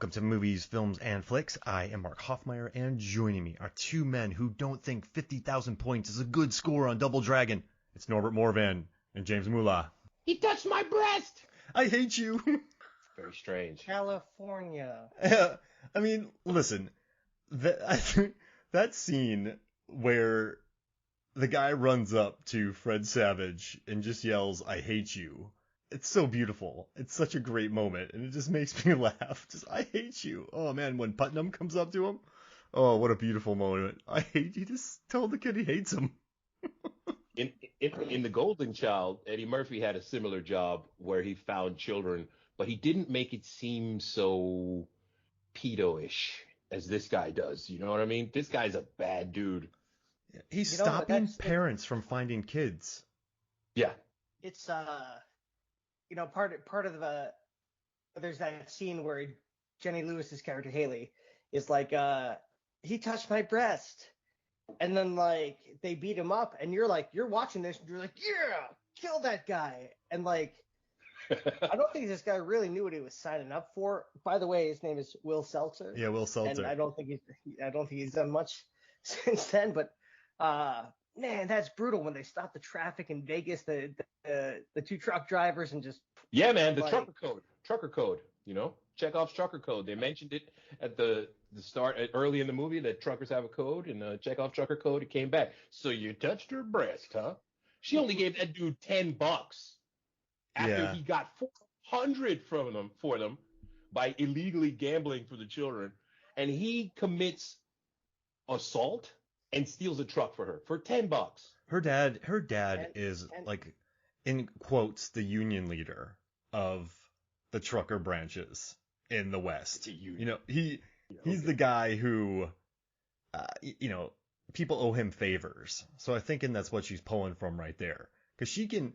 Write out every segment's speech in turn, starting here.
Welcome to Movies, Films, and Flicks. I am Mark Hoffmeyer, and joining me are two men who don't think 50,000 points is a good score on Double Dragon. It's Norbert Morvan and James Moolah. He touched my breast! I hate you. Very strange. California. I mean, listen, that scene where the guy runs up to Fred Savage and just yells, "I hate you." It's so beautiful. It's such a great moment, and it just makes me laugh. Just, I hate you. Oh, man, when Putnam comes up to him, oh, what a beautiful moment. I hate you. Just tell the kid he hates him. In The Golden Child, Eddie Murphy had a similar job where he found children, but he didn't make it seem so pedo-ish as this guy does. You know what I mean? This guy's a bad dude. He's stopping parents from finding kids. Yeah. It's part of the there's that scene where Jenny Lewis's character Haley is like, he touched my breast, and then like they beat him up, and you're watching this, and you're like, yeah, kill that guy, and like I don't think this guy really knew what he was signing up for. By the way, his name is Will Seltzer. Yeah, Will Seltzer. And I don't think he's done much since then, but man, that's brutal when they stop the traffic in Vegas, the two truck drivers, and just yeah, man, the trucker code, you know, Chekhov's trucker code. They mentioned it at the start, early in the movie, that truckers have a code, and Chekhov's trucker code. It came back. So you touched her breast, huh? She only gave that dude $10 after he got 400 for them by illegally gambling for the children, and he commits assault and steals a truck for her for $10. Her dad is like, in quotes, the union leader of the trucker branches in the West. You know, he's the guy who, people owe him favors. So I'm thinking that's what she's pulling from right there, because she can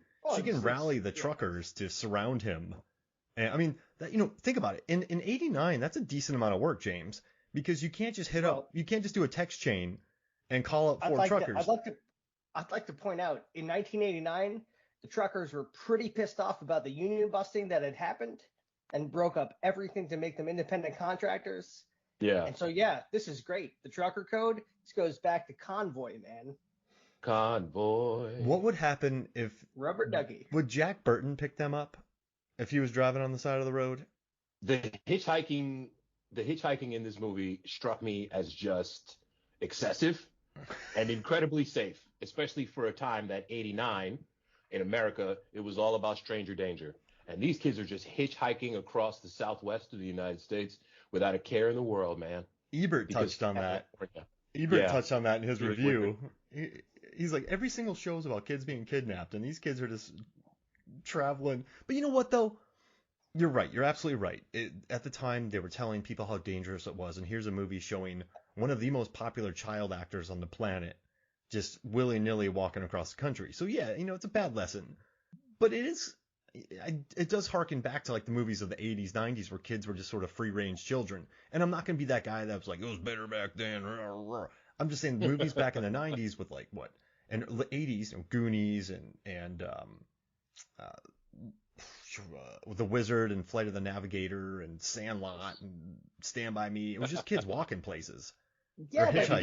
rally the truckers to surround him. And I mean, think about it. In '89, that's a decent amount of work, James, because you can't just you can't just do a text chain and call up four truckers. I'd like to point out, in 1989, the truckers were pretty pissed off about the union busting that had happened and broke up everything to make them independent contractors. Yeah. And so, yeah, this is great. The trucker code, this goes back to Convoy, man. Convoy. What would happen if Rubber Ducky? Would Jack Burton pick them up if he was driving on the side of the road? The hitchhiking in this movie struck me as just excessive and incredibly safe, especially for a time that '89 in America, it was all about stranger danger. And these kids are just hitchhiking across the southwest of the United States without a care in the world, man. Ebert touched on that. Ebert touched on that in his review. He's like, every single show is about kids being kidnapped, and these kids are just traveling. But you know what, though? You're right. You're absolutely right. At the time, they were telling people how dangerous it was, and here's a movie showing one of the most popular child actors on the planet just willy-nilly walking across the country. So yeah, it's a bad lesson. But it does harken back to like the movies of the 80s, 90s, where kids were just sort of free-range children. And I'm not going to be that guy that was like, it was better back then. I'm just saying movies back in the 90s with like what? And the 80s, Goonies and The Wizard and Flight of the Navigator and Sandlot and Stand By Me. It was just kids walking places. Yeah, but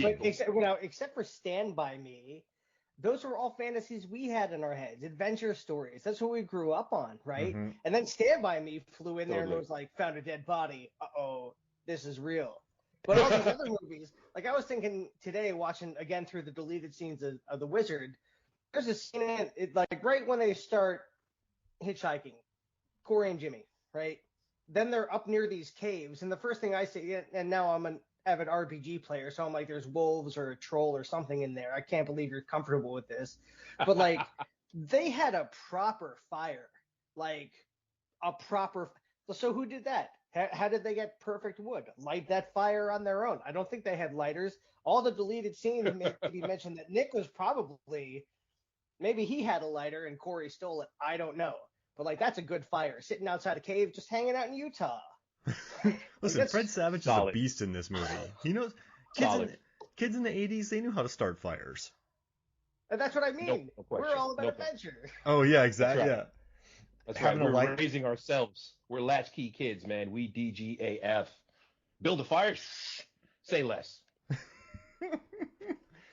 except for Stand By Me, those were all fantasies we had in our heads, adventure stories. That's what we grew up on, right? Mm-hmm. And then Stand By Me flew in there and was like, found a dead body. Uh-oh, this is real. But all these other movies, like I was thinking today, watching again through the deleted scenes of The Wizard, there's a scene, like right when they start hitchhiking, Corey and Jimmy, right? Then they're up near these caves, and the first thing I see, and now I'm an avid RPG player, so I'm like, there's wolves or a troll or something in there. I can't believe you're comfortable with this. But like, they had a proper fire, like a proper. So who did that? How did they get perfect wood? Light that fire on their own? I don't think they had lighters. All the deleted scenes maybe mentioned that Nick was probably, maybe he had a lighter and Corey stole it. I don't know. But like, that's a good fire, sitting outside a cave, just hanging out in Utah. Listen, Fred Savage is a beast in this movie. He knows kids in the 80s, they knew how to start fires. And that's what I mean. No We're all about adventure. Oh yeah, exactly. That's right. Yeah. That's right. We're raising ourselves. We're latchkey kids, man. We DGAF. Build a fire? Say less.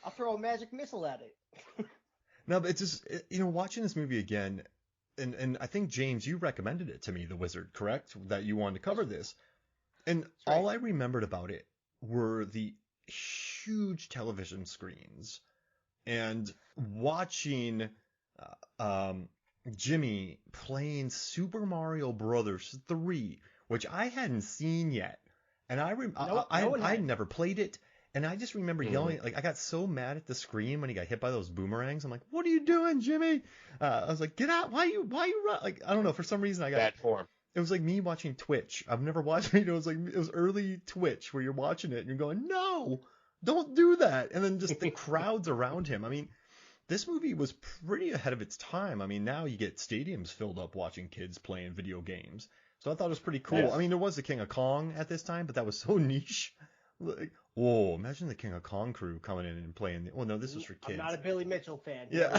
I'll throw a magic missile at it. No, but it's just, watching this movie again, and I think, James, you recommended it to me, The Wizard, correct? That you wanted to cover this. And all I remembered about it were the huge television screens and watching Jimmy playing Super Mario Brothers 3, which I hadn't seen yet. And I never played it. And I just remember yelling, like, I got so mad at the screen when he got hit by those boomerangs. I'm like, what are you doing, Jimmy? I was like, get out. Why you run? Like, I don't know. For some reason, I got bad form. It was like me watching Twitch. I've never watched it. It was early Twitch where you're watching it and you're going, no, don't do that. And then just the crowds around him. I mean, this movie was pretty ahead of its time. I mean, now you get stadiums filled up watching kids playing video games. So I thought it was pretty cool. Yes. I mean, there was the King of Kong at this time, but that was so niche. Like, whoa, imagine the King of Kong crew coming in and playing. No, this was for kids. I'm not a Billy Mitchell fan. Yeah.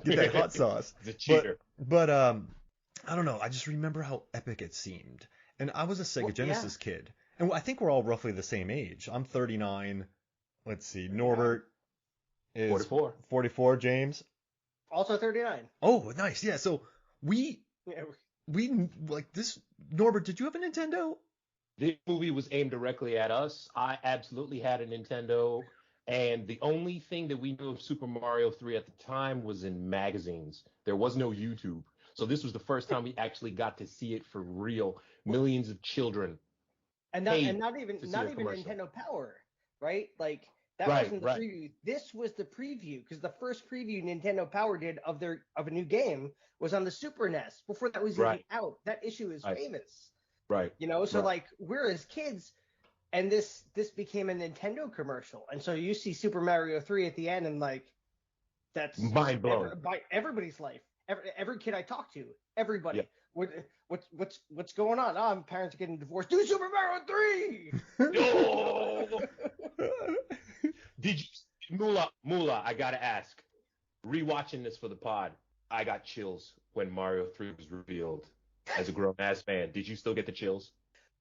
Get that hot sauce. The cheater. But I don't know. I just remember how epic it seemed. And I was a Sega Genesis kid. And I think we're all roughly the same age. I'm 39. Let's see. Norbert is 44. 44, James. Also 39. Oh, nice. Yeah. So we like this. Norbert, did you have a Nintendo? This movie was aimed directly at us. I absolutely had a Nintendo. And the only thing that we knew of Super Mario 3 at the time was in magazines. There was no YouTube. So this was the first time we actually got to see it for real. Millions of children. And not even Nintendo Power, right? Like that wasn't the preview. This was the preview because the first preview Nintendo Power did of a new game was on the Super NES before that was even out. That issue is famous. Right. So like we're as kids and this became a Nintendo commercial. And so you see Super Mario 3 at the end and like that's mind blowing by everybody's life. Every kid I talk to, everybody. Yeah. What's going on? Oh, my parents are getting divorced. Do Super Mario 3. No. Did you Mula? I gotta ask. Rewatching this for the pod, I got chills when Mario 3 was revealed. As a grown ass fan, did you still get the chills?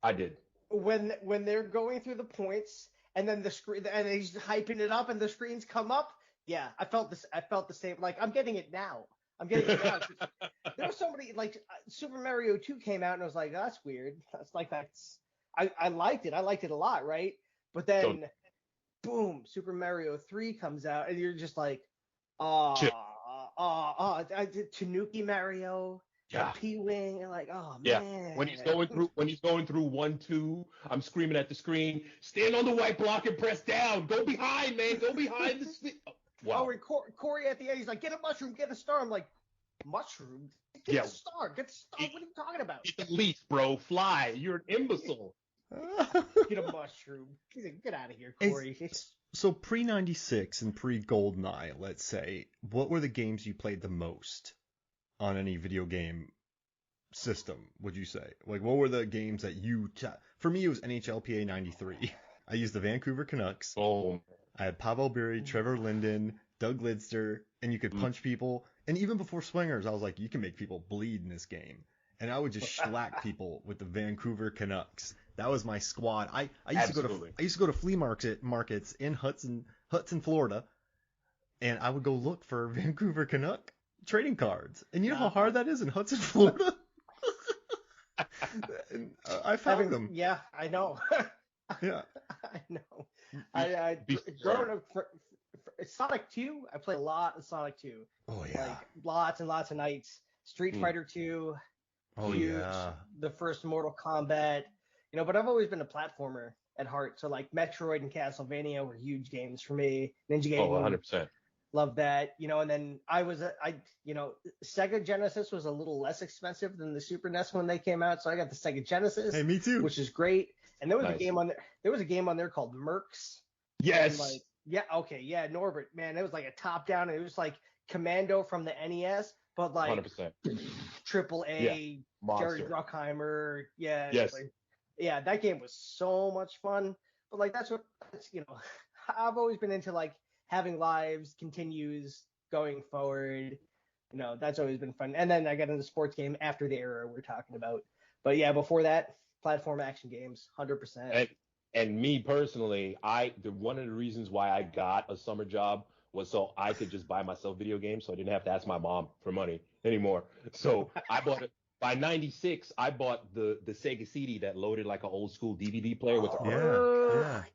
I did. When they're going through the points and then the screen and he's hyping it up and the screens come up, yeah, I felt the same. Like I'm getting it now. There was somebody like Super Mario 2 came out and I was like, that's weird. I liked it. I liked it a lot, right? But then, boom, Super Mario 3 comes out and you're just like, Tanuki Mario. Yeah. P-Wing and like, oh man. Yeah. When he's going through 1-2, I'm screaming at the screen, stand on the white block and press down. Go behind, man. Go behind the screen. Wow. Oh, and Corey at the end, he's like, get a mushroom, get a star. I'm like, mushroom? Get a star. What are you talking about? Get the leaf, bro. Fly. You're an imbecile. Get a mushroom. He's like, get out of here, Corey. So pre-96 and pre-GoldenEye, let's say, what were the games you played the most on any video game system, would you say? Like, what were the games that for me, it was NHLPA 93. I used the Vancouver Canucks. Oh. I had Pavel Bure, Trevor Linden, Doug Lidster, and you could punch people. And even before Swingers, I was like, you can make people bleed in this game. And I would just shellac people with the Vancouver Canucks. That was my squad. I used to go to flea markets in Hudson, Florida, and I would go look for Vancouver Canuck trading cards. And you know how hard that is in Hudson, Florida? I found them. Yeah, I know. Yeah. I know. I growing up for Sonic 2, I played a lot of Sonic 2. Oh yeah. Like lots and lots of nights. Street Fighter 2. Oh huge, yeah. The first Mortal Kombat. But I've always been a platformer at heart. So like Metroid and Castlevania were huge games for me. Ninja Gaiden. Oh, 100%. Love that. And then Sega Genesis was a little less expensive than the Super NES when they came out. So I got the Sega Genesis. Hey, me too. Which is great. And there was a game on there. There was a game on there called Mercs. Yes. Norbert, man, it was like a top down. It was like Commando from the NES, but like 100%. AAA, Jerry Bruckheimer. Yeah. Yes. That game was so much fun. But like that's I've always been into like having lives continues going forward. That's always been fun. And then I got into the sports game after the era we're talking about. But yeah, before that, platform action games, 100%. And me personally, one of the reasons why I got a summer job was so I could just buy myself video games, so I didn't have to ask my mom for money anymore. So I bought it. By '96, I bought the Sega CD that loaded like an old school DVD player with.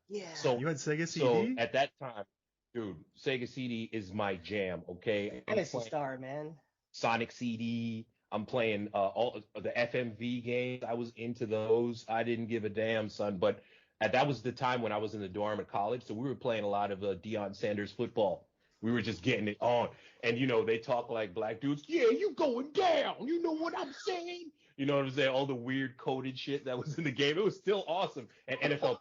Yeah. So you had Sega CD. So at that time, dude, Sega CD is my jam. Okay. Phantasy Star, man. Sonic CD. I'm playing all the FMV games. I was into those. I didn't give a damn, son. But that was the time when I was in the dorm at college, so we were playing a lot of Deion Sanders football. We were just getting it on. And, they talk like black dudes. Yeah, you going down. You know what I'm saying? You know what I'm saying? All the weird coded shit that was in the game. It was still awesome. And NFL.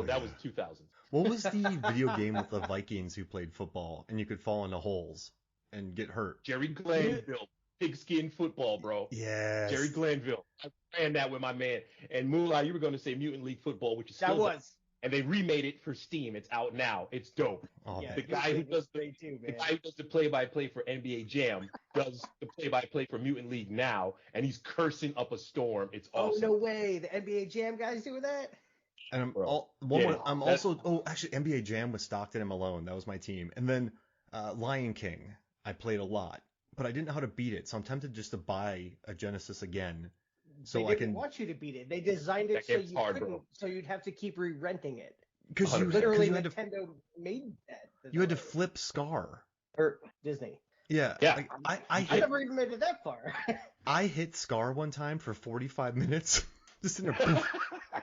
That was 2000. What was the video game with the Vikings who played football and you could fall into holes and get hurt? Jerry Glanville. Pigskin football, bro. Yeah. Jerry Glanville. I ran that with my man. And Moolah, you were going to say Mutant League Football, which is still was. And they remade it for Steam. It's out now. It's dope. Oh, yeah, the guy who does the play-by-play for NBA Jam does the play-by-play for Mutant League now, and he's cursing up a storm. It's awesome. Oh, no way. The NBA Jam guys doing that? And actually, NBA Jam was Stockton and Malone. That was my team. And then Lion King, I played a lot. But I didn't know how to beat it, so I'm tempted just to buy a Genesis again. So they didn't want you to beat it. They designed it so you couldn't, so you'd have to keep re-renting it. Because Nintendo made that. You had to flip Scar. Or Disney. Yeah. Like, I never even made it that far. I hit Scar one time for 45 minutes. Just in there, poof,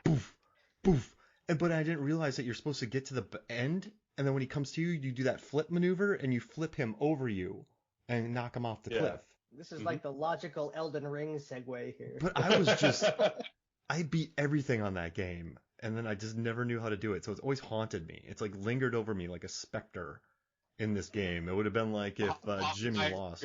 poof, poof. But I didn't realize that you're supposed to get to the end, and then when he comes to you, you do that flip maneuver, and you flip him over you. And knock him off the cliff. This is like the logical Elden Ring segue here. But I beat everything on that game, and then I just never knew how to do it. So it's always haunted me. It's like lingered over me like a specter in this game. It would have been like if Jimmy lost.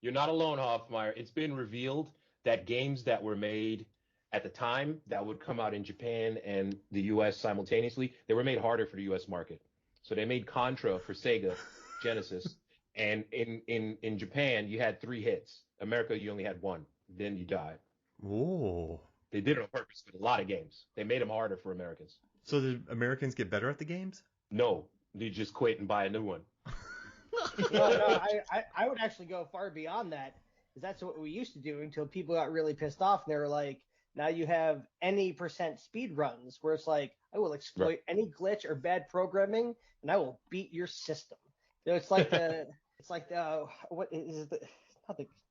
You're not alone, Hoffmeyer. It's been revealed that games that were made at the time that would come out in Japan and the U.S. simultaneously, they were made harder for the U.S. market. So they made Contra for Sega Genesis. And in Japan, you had 3 hits. America, you only had 1. Then you died. Whoa. They did it on purpose with a lot of games. They made them harder for Americans. So did Americans get better at the games? No. They just quit and buy a new one. No, I would actually go far beyond that. Because that's what we used to do until people got really pissed off. And they were like, now you have any % speed runs where it's like, I will exploit any glitch or bad programming, and I will beat your system. So it's like the... It's like what is it?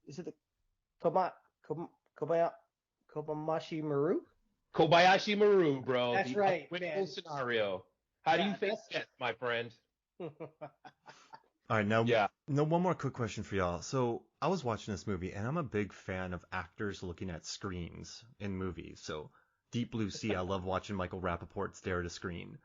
Is it the Kobayashi Maru? Kobayashi Maru, bro. That's right, man. Scenario. How do you think that, my friend? All right, now one more quick question for y'all. So I was watching this movie, and I'm a big fan of actors looking at screens in movies. So Deep Blue Sea, I love watching Michael Rappaport stare at a screen.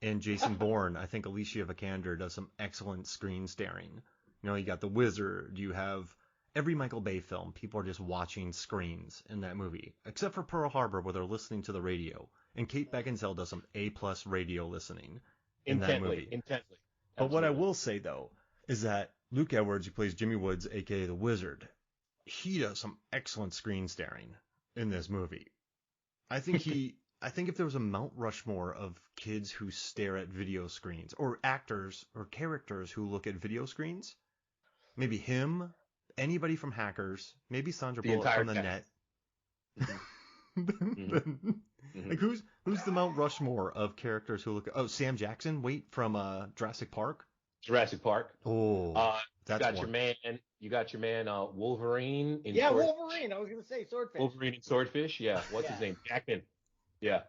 And Jason Bourne, I think Alicia Vikander does some excellent screen staring. You got The Wizard, you have every Michael Bay film, people are just watching screens in that movie, except for Pearl Harbor where they're listening to the radio. And Kate Beckinsale does some A+ radio listening in that movie. Intently. But what I will say, though, is that Luke Edwards, who plays Jimmy Woods, a.k.a. The Wizard, he does some excellent screen staring in this movie. I think if there was a Mount Rushmore of kids who stare at video screens, or actors or characters who look at video screens, maybe him, anybody from Hackers, maybe Sandra Bullock from The Net. Like who's the Mount Rushmore of characters who look? Oh, Sam Jackson, from Jurassic Park. Jurassic Park. Oh, that's you got your man Wolverine. Wolverine. I was gonna say Swordfish. Wolverine and Swordfish. Yeah. What's his name? Jackman. Yeah.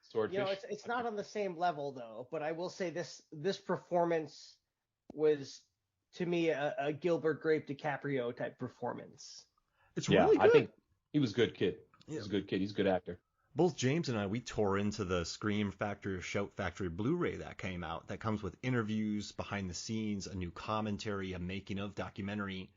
Swordfish. It's not on the same level though, but I will say this performance was to me a Gilbert Grape DiCaprio type performance. It's really good. I think he was a good kid. He's a good kid. He's a good actor. Both James and I, we tore into the Scream Factory or Shout Factory Blu-ray that came out. That comes with interviews, behind the scenes, a new commentary, a making of documentary.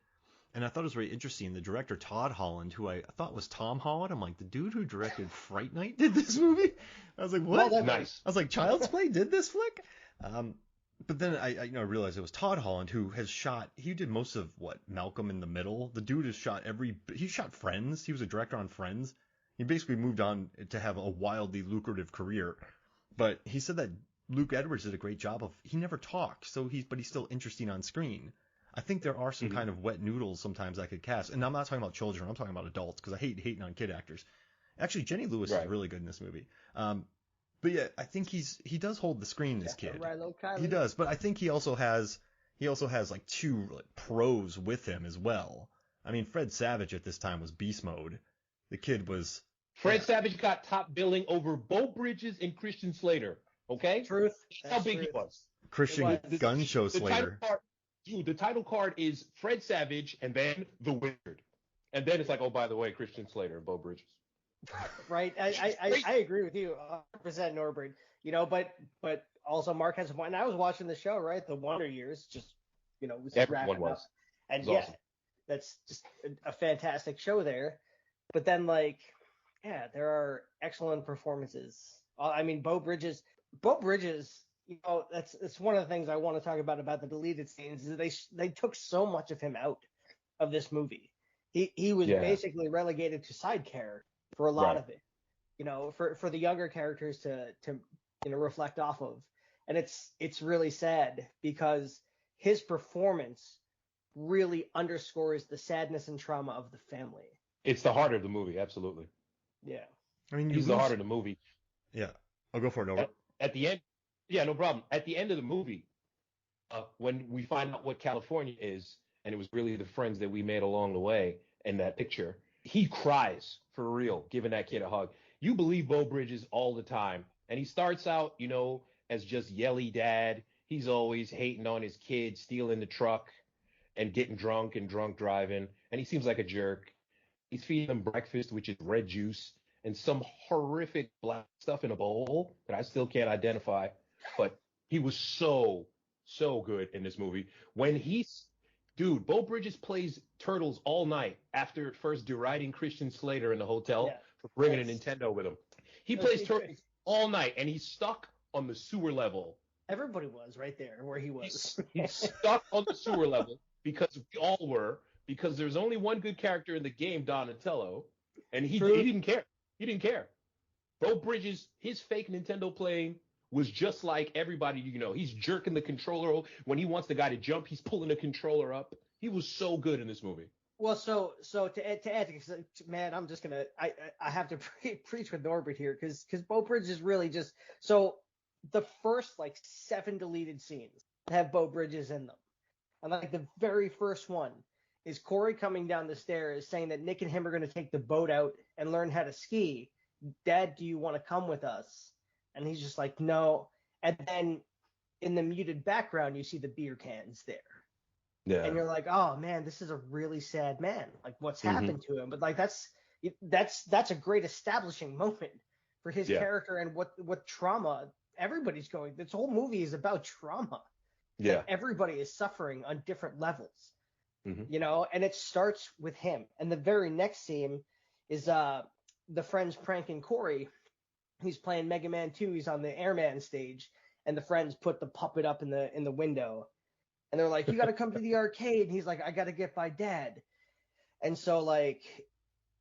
And I thought it was very interesting. The director, Todd Holland, who I thought was Tom Holland. I'm like, the dude who directed Fright Night did this movie? I was like, what? Nice. I was like, Child's Play did this flick? But then I realized it was Todd Holland who has shot. He did most of Malcolm in the Middle. The dude has shot he shot Friends. He was a director on Friends. He basically moved on to have a wildly lucrative career. But he said that Luke Edwards did a great job of. He never talks, but he's still interesting on screen. I think there are some kind of wet noodles sometimes I could cast, and I'm not talking about children. I'm talking about adults because I hate hating on kid actors. Actually, Jenny Lewis is really good in this movie. But yeah, I think he does hold the screen. This kid, he does. But I think he also has like two pros with him as well. I mean, Fred Savage at this time was beast mode. The kid was. Fred Savage got top billing over Beau Bridges and Christian Slater. Okay, truth. That's how big he was. Christian Gun Show Slater. The title card is Fred Savage and then The Wizard, and then it's like, oh, by the way, Christian Slater and Beau Bridges. Right. I agree with you 100%, Norbert. But also Mark has a point. And I was watching the show, right? The Wonder Years, just, was everyone was. Up. And awesome. That's just a fantastic show there. But then, there are excellent performances. I mean, Beau Bridges, that's one of the things I want to talk about the deleted scenes is they took so much of him out of this movie. He was basically relegated to side character for a lot of it, for the younger characters to reflect off of. And it's really sad because his performance really underscores the sadness and trauma of the family. It's the heart of the movie, absolutely. Yeah. I mean, he's the heart of the movie. Yeah. I'll go for it, Norbert. At the end, yeah, no problem. At the end of the movie, when we find out what California is, and it was really the friends that we made along the way in that picture, he cries for real, giving that kid a hug. You believe Beau Bridges all the time. And he starts out, as just yelly dad. He's always hating on his kids, stealing the truck and getting drunk and drunk driving. And he seems like a jerk. He's feeding them breakfast, which is red juice and some horrific black stuff in a bowl that I still can't identify. But he was so good in this movie. Dude, Beau Bridges plays Turtles all night after first deriding Christian Slater in the hotel for bringing a Nintendo with him. He plays Turtles all night, and he's stuck on the sewer level. Everybody was right there where he was. He's stuck on the sewer level because we all were, because there's only one good character in the game, Donatello, and he didn't care. He didn't care. Beau Bridges, his fake Nintendo playing was just like everybody, he's jerking the controller. When he wants the guy to jump, he's pulling the controller up. He was so good in this movie. Well, so to add, man, I'm just gonna, I have to preach with Norbert here because Beau Bridges is really just, so the first 7 deleted scenes have Beau Bridges in them, and the very first one is Corey coming down the stairs saying that Nick and him are gonna take the boat out and learn how to ski. Dad, do you want to come with us? And he's just like, no. And then in the muted background, you see the beer cans there. Yeah. And you're like, oh man, this is a really sad man. What's happened to him? But that's a great establishing moment for his character and what trauma everybody's going. This whole movie is about trauma. Yeah. Everybody is suffering on different levels. And it starts with him. And the very next scene is the friends pranking Corey. He's playing Mega Man 2. He's on the Airman stage, and the friends put the puppet up in the window, and they're like, "You got to come to the arcade." And he's like, "I got to get by Dad." And so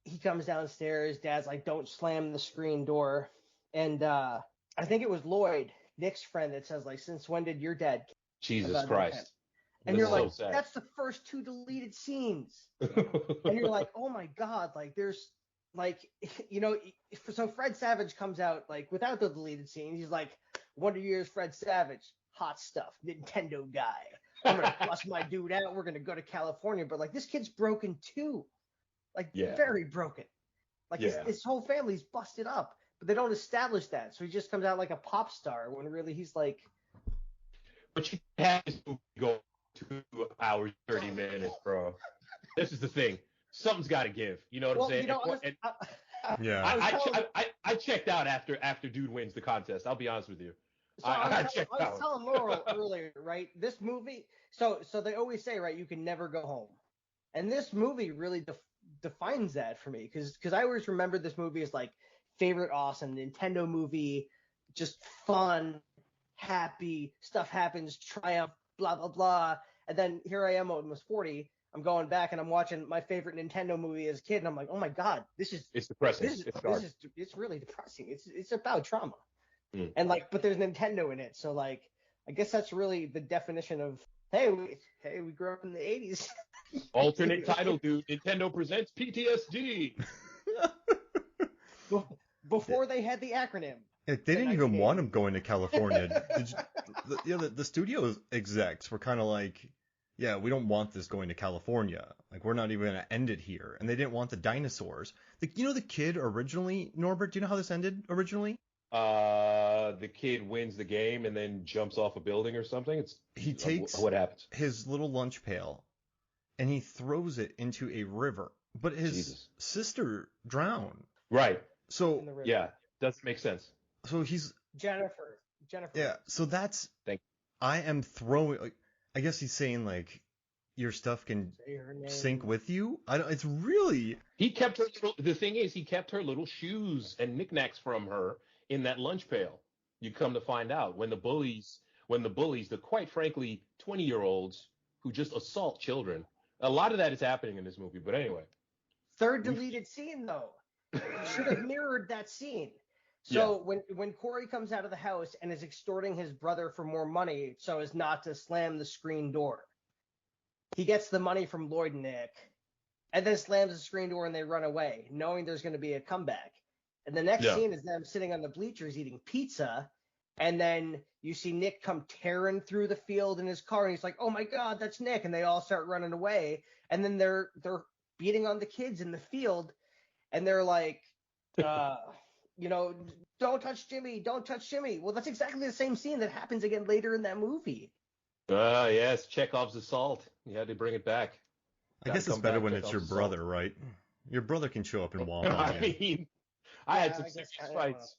he comes downstairs. Dad's like, "Don't slam the screen door." And I think it was Lloyd, Nick's friend, that says "Since when did your dad?" Jesus Christ. And you're like, so that's the first 2 deleted scenes. And you're like, oh my God, there's. So Fred Savage comes out without the deleted scenes. He's like, Wonder Years Fred Savage, hot stuff, Nintendo guy. I'm gonna bust my dude out. We're gonna go to California. But this kid's broken too, very broken. His whole family's busted up, but they don't establish that. So he just comes out like a pop star when really he's like. But you have this movie go 2 hours 30 minutes, bro. This is the thing. Something's got to give. You know what I'm saying? I checked out after dude wins the contest. I'll be honest with you. So I was telling Laurel earlier, right? This movie. So they always say, right, you can never go home, and this movie really defines that for me because I always remember this movie as favorite awesome Nintendo movie, just fun, happy, stuff happens, triumph, blah, blah, blah. And then here I am, almost 40. I'm going back and I'm watching my favorite Nintendo movie as a kid, and I'm like, oh my God, it's depressing. It's really depressing. It's about trauma. And like, but there's Nintendo in it, so like, I guess that's really the definition of hey, we grew up in the 80s. Alternate title, dude. Nintendo presents PTSD. Before they had the acronym. They didn't even want him going to California. The studio execs were kind of like, yeah, we don't want this going to California. Like, we're not even going to end it here. And they didn't want the dinosaurs. The kid originally, Norbert, do you know how this ended originally? The kid wins the game and then jumps off a building or something. He takes what happens? His little lunch pail and he throws it into a river. But his sister drowned. Right. So yeah, doesn't make sense. So he's Jennifer. Yeah. So that's I am throwing. Like, I guess he's saying like your stuff can sink with you. It's really. He kept her. The thing is, he kept her little shoes and knickknacks from her in that lunch pail. You come to find out when the bullies, the quite frankly 20-year-olds who just assault children. A lot of that is happening in this movie. But anyway. Third deleted scene though. Should have mirrored that scene. So when Corey comes out of the house and is extorting his brother for more money so as not to slam the screen door, he gets the money from Lloyd and Nick and then slams the screen door and they run away, knowing there's going to be a comeback. And the next scene is them sitting on the bleachers eating pizza, and then you see Nick come tearing through the field in his car, and he's like, "Oh my God, that's Nick!" And they all start running away, and then they're beating on the kids in the field, and they're like, don't touch Jimmy, don't touch Jimmy. Well, that's exactly the same scene that happens again later in that movie. Yes, Chekhov's assault. You had to bring it back. I guess it's better when it's your brother, right? Your brother can show up and womp on you. I mean, I had some serious fights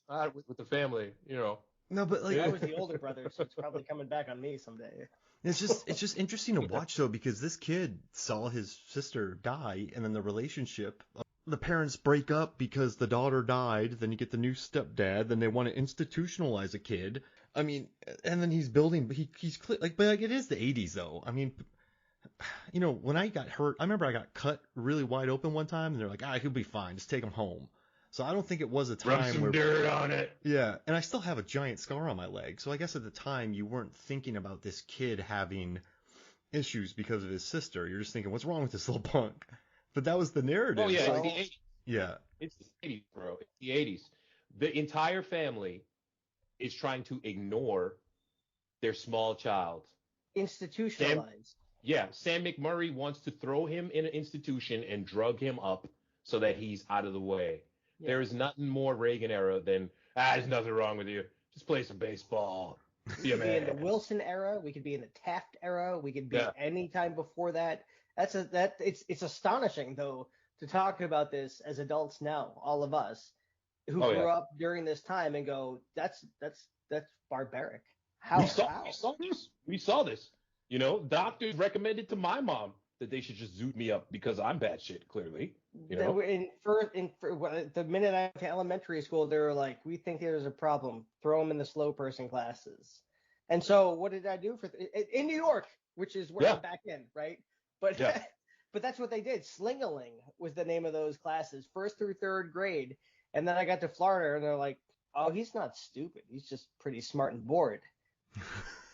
with the family, No, but like I was the older brother, so it's probably coming back on me someday. It's just interesting to watch though, because this kid saw his sister die, and then the relationship. The parents break up because the daughter died. Then you get the new stepdad. Then they want to institutionalize a kid. I mean, and then he's building. He's like, but like it is the 80s though. I mean, when I got hurt, I remember I got cut really wide open one time, and they're like, he'll be fine. Just take him home. So I don't think it was a time Rub some dirt on it. Yeah, and I still have a giant scar on my leg. So I guess at the time you weren't thinking about this kid having issues because of his sister. You're just thinking, what's wrong with this little punk? But that was the narrative. Oh yeah, it's the 80s. Yeah. It's the 80s, bro. It's the 80s. The entire family is trying to ignore their small child. Institutionalized. Sam McMurray wants to throw him in an institution and drug him up so that he's out of the way. Yeah. There is nothing more Reagan era than, there's nothing wrong with you. Just play some baseball. We could be in the Wilson era. We could be in the Taft era. We could be any time before that. It's astonishing though to talk about this as adults now, all of us who grew up during this time and go, that's barbaric. How? We saw this. Doctors recommended to my mom that they should just zoot me up because I'm bad shit, clearly. The minute I went to elementary school, they were like, we think there's a problem. Throw them in the slow person classes. And so what did I do in New York, which is where I'm back in, right? But but that's what they did. Slingaling was the name of those classes, 1st through 3rd grade. And then I got to Florida, and they're like, oh, he's not stupid. He's just pretty smart and bored.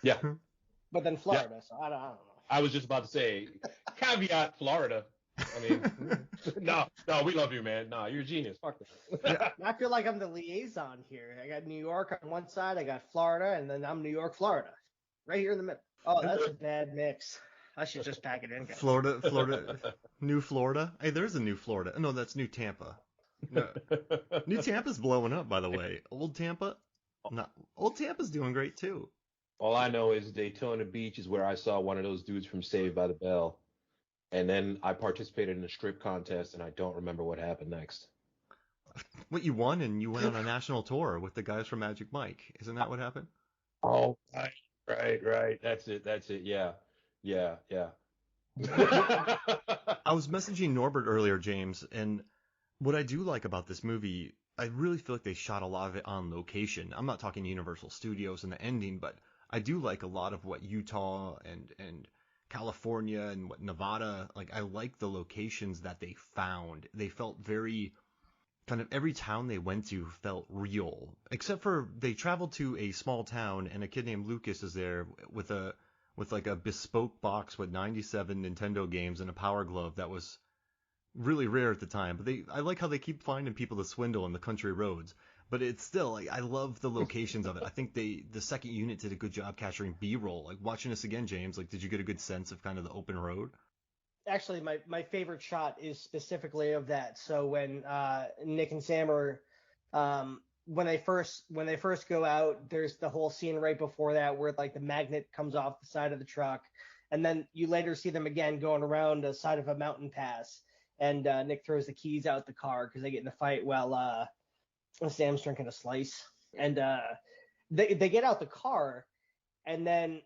Yeah. But then Florida, so I don't know. I was just about to say, caveat Florida. I mean, no, we love you, man. No, you're a genius. Fuck that. I feel like I'm the liaison here. I got New York on one side, I got Florida, and then I'm New York, Florida. Right here in the middle. Oh, that's a bad mix. I should just pack it in, guys. Florida, New Florida. Hey, there's a New Florida. No, that's New Tampa. No. New Tampa's blowing up, by the way. Old Tampa's doing great too. All I know is Daytona Beach is where I saw one of those dudes from Saved by the Bell. And then I participated in a strip contest, and I don't remember what happened next. What, you won, and you went on a national tour with the guys from Magic Mike. Isn't that what happened? Oh, right. That's it. Yeah. I was messaging Norbert earlier, James, and what I do like about this movie I really feel like they shot a lot of it on location. I'm not talking Universal Studios and the ending, but I do like a lot of what Utah and California and what Nevada, like I like the locations that they found. They felt very kind of every town they went to felt real, except for they traveled to a small town and a kid named Lucas is there with like a bespoke box with 97 Nintendo games and a Power Glove that was really rare at the time. But I like how they keep finding people to swindle on the country roads. But it's still like I love the locations of it. I think the second unit did a good job capturing B-roll. Like watching this again, James, like did you get a good sense of kind of the open road? Actually, my favorite shot is specifically of that. So when Nick and Sam are when they first go out, there's the whole scene right before that where like the magnet comes off the side of the truck, and then you later see them again going around the side of a mountain pass, and Nick throws the keys out the car because they get in a fight while Sam's drinking a slice, and they get out the car. And then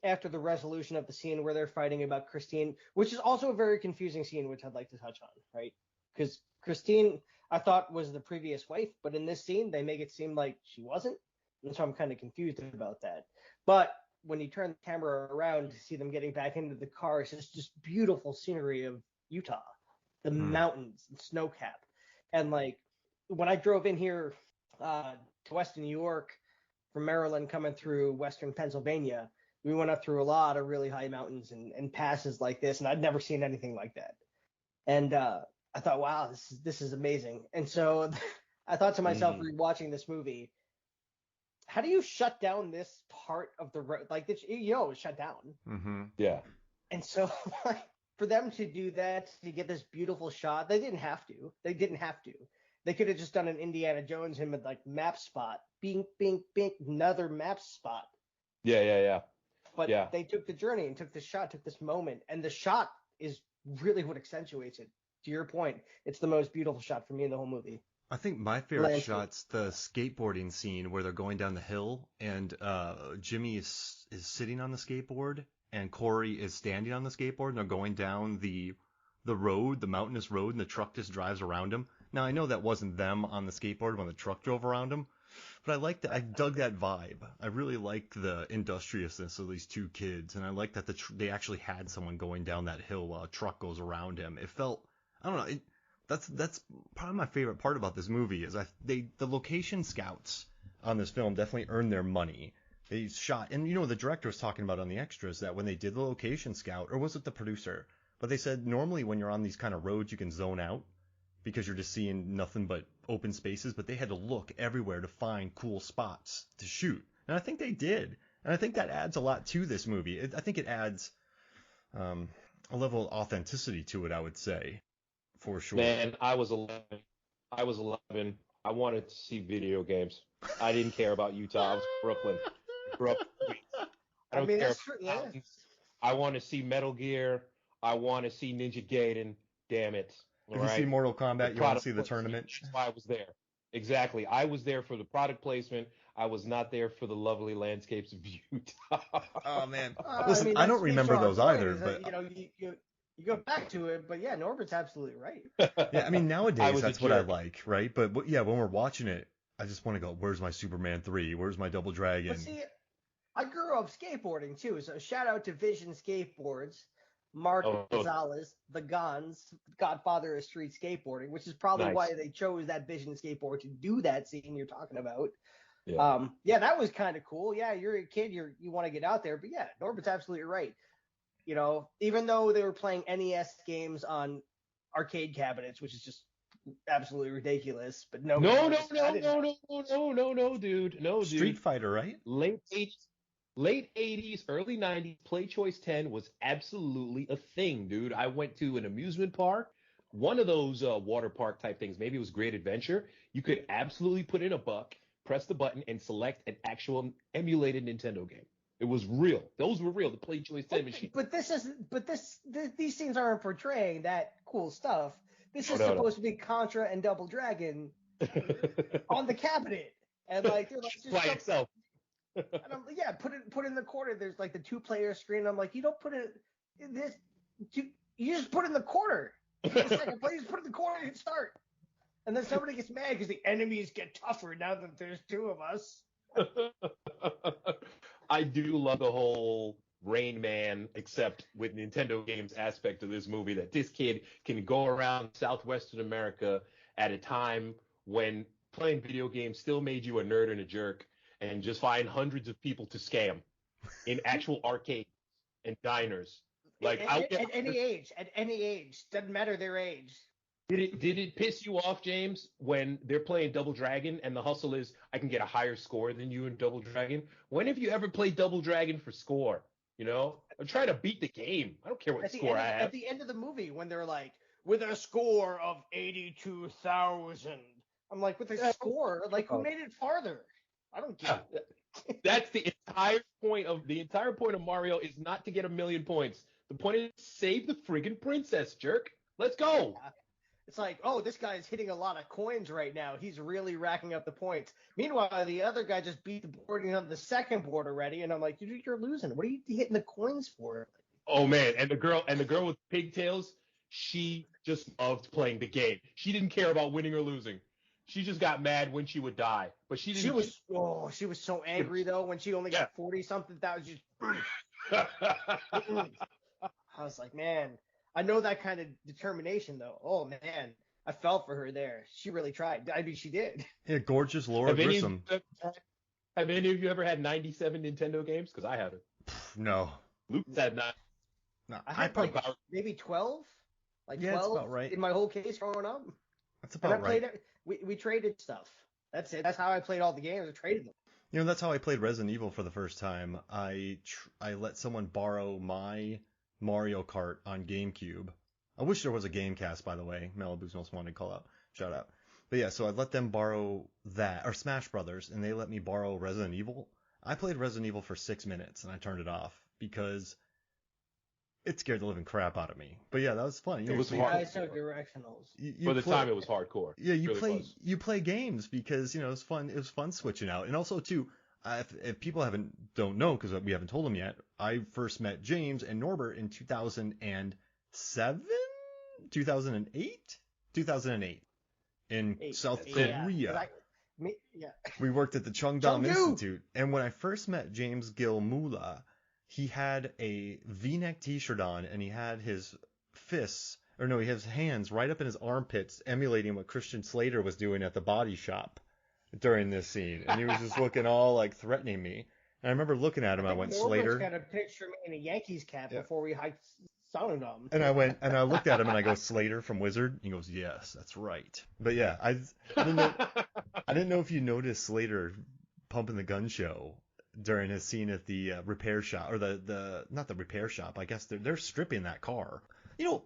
after the resolution of the scene where they're fighting about Christine, which is also a very confusing scene, which I'd like to touch on, right? Because Christine, I thought was the previous wife, but in this scene, they make it seem like she wasn't. And so I'm kind of confused about that. But when you turn the camera around to see them getting back into the car, it's just beautiful scenery of Utah, the mountains, and snow cap. And like when I drove in here to Western New York, from Maryland coming through Western Pennsylvania, we went up through a lot of really high mountains and passes like this, and I'd never seen anything like that. And I thought, wow, this is amazing. And so I thought to myself, rewatching this movie, how do you shut down this part of the road? Like, it was shut down. Mm-hmm. Yeah. And so like, for them to do that, to get this beautiful shot, they didn't have to. They could have just done an Indiana Jones him with like map spot, bing, bing, bing, another map spot. Yeah. But they took the journey and took the shot, took this moment, and the shot is really what accentuates it. To your point, it's the most beautiful shot for me in the whole movie. I think my favorite shot's the skateboarding scene where they're going down the hill and Jimmy is sitting on the skateboard and Corey is standing on the skateboard and they're going down the road, the mountainous road, and the truck just drives around them. Now, I know that wasn't them on the skateboard when the truck drove around them, but I liked that. I dug that vibe. I really like the industriousness of these two kids, and I like that they actually had someone going down that hill while a truck goes around him. It felt, I don't know, that's probably my favorite part about this movie is the location scouts on this film definitely earned their money. They shot, and the director was talking about on the extras that when they did the location scout, or was it the producer? But they said normally when you're on these kind of roads, you can zone out because you're just seeing nothing but open spaces, but they had to look everywhere to find cool spots to shoot. And I think they did. And I think that adds a lot to this movie. I think it adds a level of authenticity to it, I would say, for sure. Man, I was 11. I wanted to see video games. I didn't care about Utah. I was Brooklyn. I don't care about mountains. I want to see Metal Gear. I want to see Ninja Gaiden. Damn it. If you see Mortal Kombat, you want to see the tournament? That's why I was there. Exactly. I was there for the product placement. I was not there for the lovely landscapes of Utah. Oh, man. Listen, I don't remember those either. But you go back to it, but yeah, Norbert's absolutely right. Yeah, I mean, nowadays that's what I like, right? But yeah, when we're watching it, I just want to go, where's my Superman 3? Where's my Double Dragon? But see, I grew up skateboarding too, so shout out to Vision Skateboards. Mark Gonzalez, the godfather of street skateboarding, which is probably why they chose that Vision skateboard to do that scene you're talking about. Yeah, that was kind of cool. Yeah, you're a kid, you want to get out there, but yeah, Norbert's absolutely right. Even though they were playing NES games on arcade cabinets, which is just absolutely ridiculous, but no, dude. Street Fighter, right? Late 80s, early 90s, Play Choice 10 was absolutely a thing, dude. I went to an amusement park, one of those water park type things. Maybe it was Great Adventure. You could absolutely put in a buck, press the button, and select an actual emulated Nintendo game. It was real. Those were real, the Play Choice 10 machine. But these scenes aren't portraying that cool stuff. This is supposed to be Contra and Double Dragon on the cabinet. And like, they're like, just by itself. And I'm like, put it in the corner. There's like the 2-player screen. I'm like, you don't put it in this. You just put it in the corner. Second place, put it in the corner and start. And then somebody gets mad because the enemies get tougher now that there's two of us. I do love the whole Rain Man, except with Nintendo games aspect of this movie, that this kid can go around Southwestern America at a time when playing video games still made you a nerd and a jerk, and just find hundreds of people to scam in actual arcades and diners. Like at any age, doesn't matter their age. Did it piss you off, James, when they're playing Double Dragon and the hustle is I can get a higher score than you in Double Dragon? When have you ever played Double Dragon for score? You know, I'm trying to beat the game. I don't care what score I have. At the end of the movie, when they're like, with a score of 82,000, I'm like, with a score, like who made it farther? I don't get it. That's the entire point of Mario is not to get 1,000,000 points. The point is to save the friggin' princess, jerk. Let's go. Yeah. It's like, oh, this guy's hitting a lot of coins right now. He's really racking up the points. Meanwhile, the other guy just beat the board on the second board already, and I'm like, dude, you're losing. What are you hitting the coins for? Oh man, and the girl with pigtails, she just loved playing the game. She didn't care about winning or losing. She just got mad when she would die, but she didn't. She was so angry though when she only got 40-something thousand. I was like, man. I know that kind of determination, though. Oh, man. I fell for her there. She really tried. I mean, she did. Yeah, gorgeous Laura Grissom. Have any of you ever had 97 Nintendo games? Because I haven't. No. Luke's had 9. No, I had maybe 12? Like 12 that's about right. In my whole case growing up. That's about right. We traded stuff. That's it. That's how I played all the games. I traded them. You know, that's how I played Resident Evil for the first time. I let someone borrow my Mario Kart on GameCube. I wish there was a Gamecast, by the way. Malibu's Most Wanted call out. Shout out. But yeah, so I let them borrow that, or Smash Brothers, and they let me borrow Resident Evil. I played Resident Evil for 6 minutes, and I turned it off because it scared the living crap out of me. But yeah, that was fun. It was hard. I saw directionals. For the time, it was hardcore. Yeah, you play games because, you know, it was fun. It was fun switching out. And also, too, if people don't know, because we haven't told them yet, I first met James and Norbert in 2007, 2008 in South Korea. We worked at the Cheongdam Institute, and when I first met James Gil Mula, he had a V-neck T-shirt on, and he had his hands right up in his armpits, emulating what Christian Slater was doing at the Body Shop during this scene, and he was just looking all like threatening me. And I remember looking at him. I went, Slater. Got a picture of me in a Yankees cap before we hiked Soundom. And I looked at him and I go, Slater from Wizard. He goes, yes, that's right. But yeah, I didn't know if you noticed Slater pumping the gun show during his scene at the repair shop, or not the repair shop. I guess they're stripping that car. You know,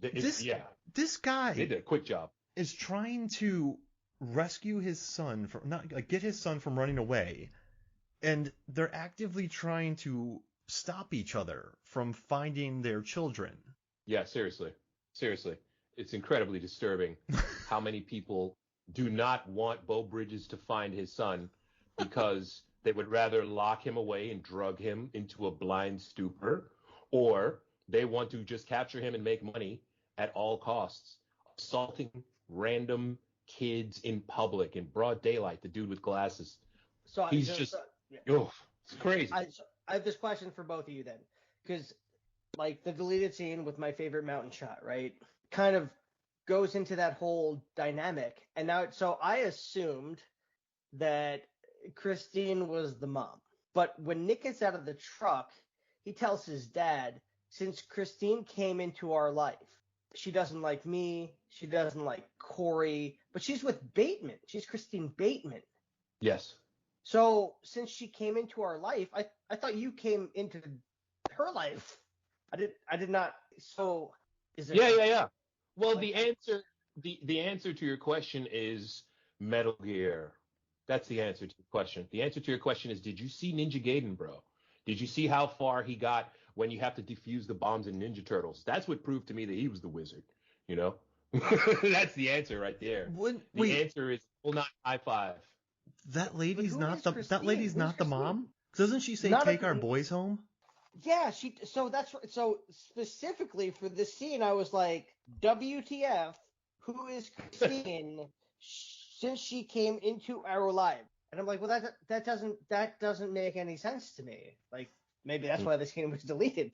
this guy. They did a quick job. Is trying to rescue his son get his son from running away, and they're actively trying to stop each other from finding their children. Yeah, seriously, it's incredibly disturbing how many people do not want Beau Bridges to find his son because they would rather lock him away and drug him into a blind stupor, or they want to just capture him and make money at all costs, assaulting random kids in public in broad daylight. The dude with glasses. So he's it's crazy. I have this question for both of you then, because like the deleted scene with my favorite mountain shot, right, kind of goes into that whole dynamic. And now, so I assumed that Christine was the mom, but when Nick gets out of the truck, he tells his dad, since Christine came into our life, she doesn't like me, she doesn't like Corey, but she's with Bateman. She's Christine Bateman. Yes. So since she came into our life, I thought you came into her life. I did not. So is it? Yeah. Well, like, the answer to your question is Metal Gear. That's the answer to your question. The answer to your question is, did you see Ninja Gaiden, bro? Did you see how far he got when you have to defuse the bombs in Ninja Turtles? That's what proved to me that he was the wizard, you know? That's the answer right there. The answer is full not high five. That lady's not the mom? Doesn't she say take our boys home? Yeah, so specifically for this scene I was like, WTF, who is Christine since she came into our life? And I'm like, well, that doesn't make any sense to me. Like, maybe that's why this game was deleted.